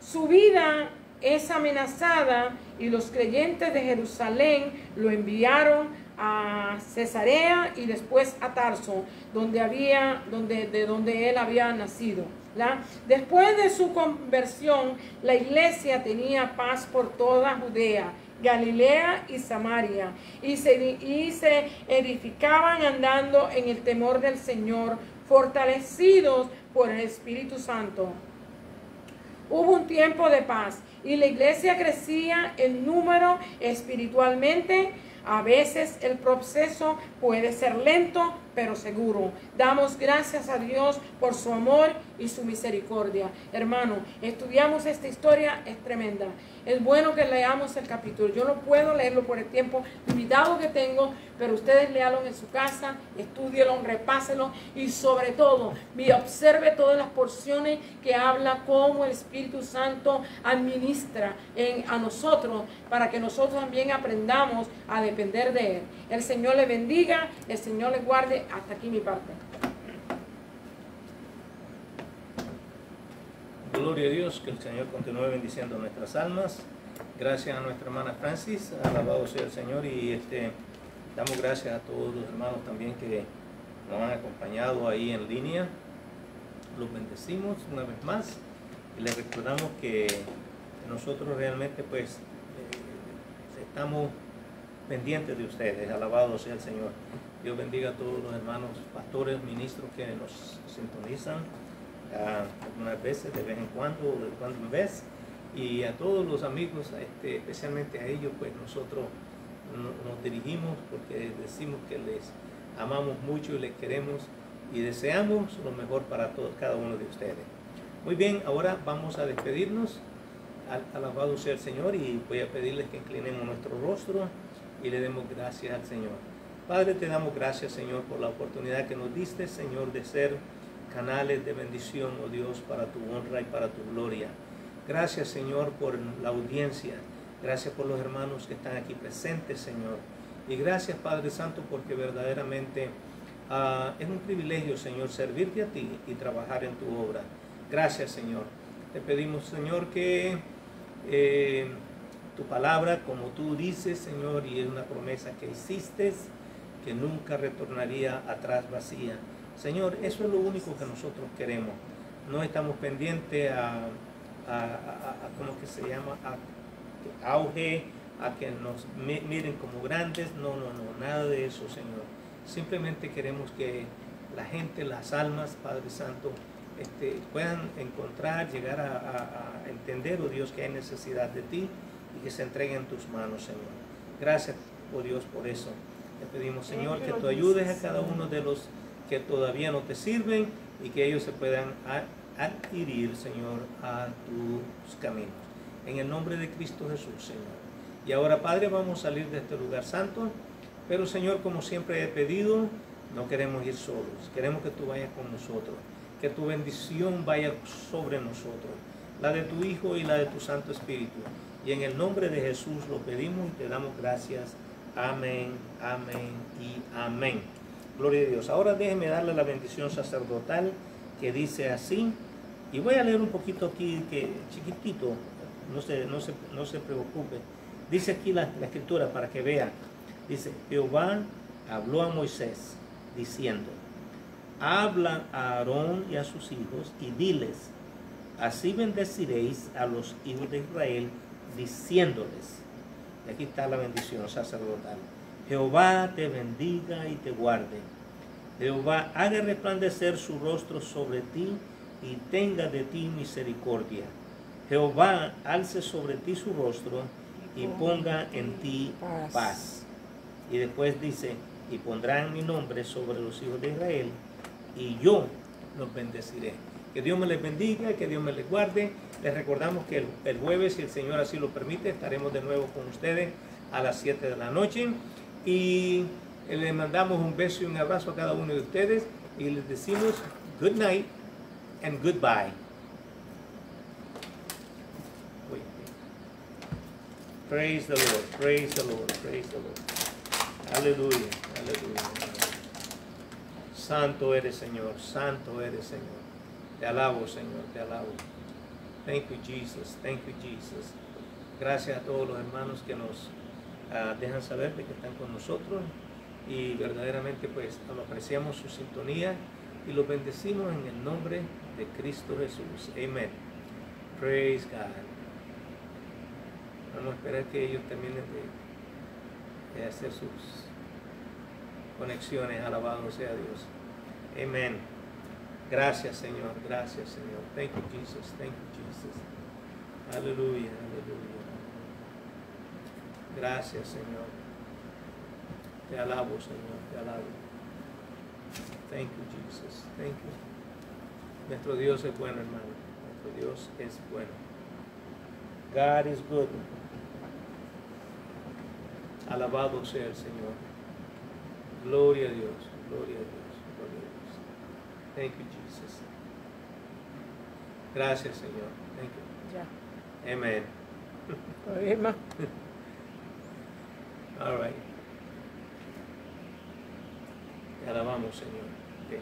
Su vida es amenazada y los creyentes de Jerusalén lo enviaron a Cesarea y después a Tarso, de donde él había nacido. Después de su conversión, la iglesia tenía paz por toda Judea, Galilea y Samaria, y se edificaban andando en el temor del Señor, fortalecidos por el Espíritu Santo. Hubo un tiempo de paz y la iglesia crecía en número espiritualmente. A veces el proceso puede ser lento, pero seguro. Damos gracias a Dios por su amor y su misericordia. Hermano, estudiamos esta historia, es tremenda. Es bueno que leamos el capítulo. Yo no puedo leerlo por el tiempo limitado que tengo, pero ustedes léanlo en su casa, estúdienlo, repásenlo y sobre todo, observe todas las porciones que habla cómo el Espíritu Santo administra a nosotros para que nosotros también aprendamos a depender de Él. El Señor le bendiga, el Señor le guarde. Hasta aquí mi parte. Gloria a Dios, que el Señor continúe bendiciendo nuestras almas. Gracias a nuestra hermana Francis, alabado sea el Señor, y damos gracias a todos los hermanos también que nos han acompañado ahí en línea. Los bendecimos una vez más y les recordamos que nosotros realmente pues estamos pendientes de ustedes. Alabado sea el Señor. Dios bendiga a todos los hermanos pastores, ministros que nos sintonizan algunas veces, de vez en cuando en vez, y a todos los amigos, especialmente a ellos, pues nosotros nos dirigimos porque decimos que les amamos mucho y les queremos y deseamos lo mejor para todos, cada uno de ustedes. Muy bien, ahora vamos a despedirnos. Alabado sea el Señor, y voy a pedirles que inclinemos nuestro rostro y le demos gracias al Señor. Padre, te damos gracias, Señor, por la oportunidad que nos diste, Señor, de ser canales de bendición, oh Dios, para tu honra y para tu gloria. Gracias, Señor, por la audiencia. Gracias por los hermanos que están aquí presentes, Señor. Y gracias, Padre Santo, porque verdaderamente es un privilegio, Señor, servirte a ti y trabajar en tu obra. Gracias, Señor. Te pedimos, Señor, que tu palabra, como tú dices, Señor, y es una promesa que hiciste, que nunca retornaría atrás vacía. Señor, eso es lo único que nosotros queremos. No estamos pendientes a ¿cómo que se llama? A auge, a que nos miren como grandes. No, nada de eso, Señor. Simplemente queremos que la gente, las almas, Padre Santo, puedan encontrar, llegar a entender, oh Dios, que hay necesidad de ti y que se entreguen en tus manos, Señor. Gracias, oh Dios, por eso. Te pedimos, Señor, que tú ayudes a cada uno de los que todavía no te sirven y que ellos se puedan adquirir, Señor, a tus caminos. En el nombre de Cristo Jesús, Señor. Y ahora, Padre, vamos a salir de este lugar santo, pero, Señor, como siempre he pedido, no queremos ir solos. Queremos que tú vayas con nosotros, que tu bendición vaya sobre nosotros, la de tu Hijo y la de tu Santo Espíritu. Y en el nombre de Jesús lo pedimos y te damos gracias. Amén, amén y amén. Gloria a Dios. Ahora déjeme darle la bendición sacerdotal que dice así. Y voy a leer un poquito aquí, que chiquitito, no se preocupe. Dice aquí la escritura para que vea. Dice, Jehová habló a Moisés diciendo, habla a Aarón y a sus hijos y diles, así bendeciréis a los hijos de Israel, diciéndoles. Y aquí está la bendición sacerdotal. Jehová te bendiga y te guarde. Jehová haga resplandecer su rostro sobre ti y tenga de ti misericordia. Jehová alce sobre ti su rostro y ponga en ti paz. Y después dice, y pondrán mi nombre sobre los hijos de Israel, y yo los bendeciré. Que Dios me les bendiga, que Dios me les guarde. Les recordamos que el jueves, si el Señor así lo permite, estaremos de nuevo con ustedes a las 7 de la noche. Y les mandamos un beso y un abrazo a cada uno de ustedes. Y les decimos good night and goodbye. Praise the Lord, praise the Lord, praise the Lord. Aleluya, aleluya. Santo eres, Señor, santo eres, Señor. Te alabo, Señor, te alabo. Thank you, Jesus, thank you, Jesus. Gracias a todos los hermanos que nos dejan saber de que están con nosotros. Y verdaderamente pues apreciamos su sintonía y los bendecimos en el nombre de Cristo Jesús. Amén. Praise God. Vamos a esperar que ellos terminen de hacer sus conexiones. Alabado sea Dios. Amén. Gracias, Señor. Gracias, Señor. Thank you, Jesus. Thank you, Jesus. Aleluya, aleluya. Gracias, Señor. Te alabo, Señor. Te alabo. Thank you, Jesus. Thank you. Nuestro Dios es bueno, hermano. Nuestro Dios es bueno. God is good. Alabado sea el Señor. Gloria a Dios, gloria a Dios, gloria a Dios. Thank you, Jesus. Gracias, Señor. Thank you. Ya. Amen. Problema. All right. Te alabamos, Señor. Okay.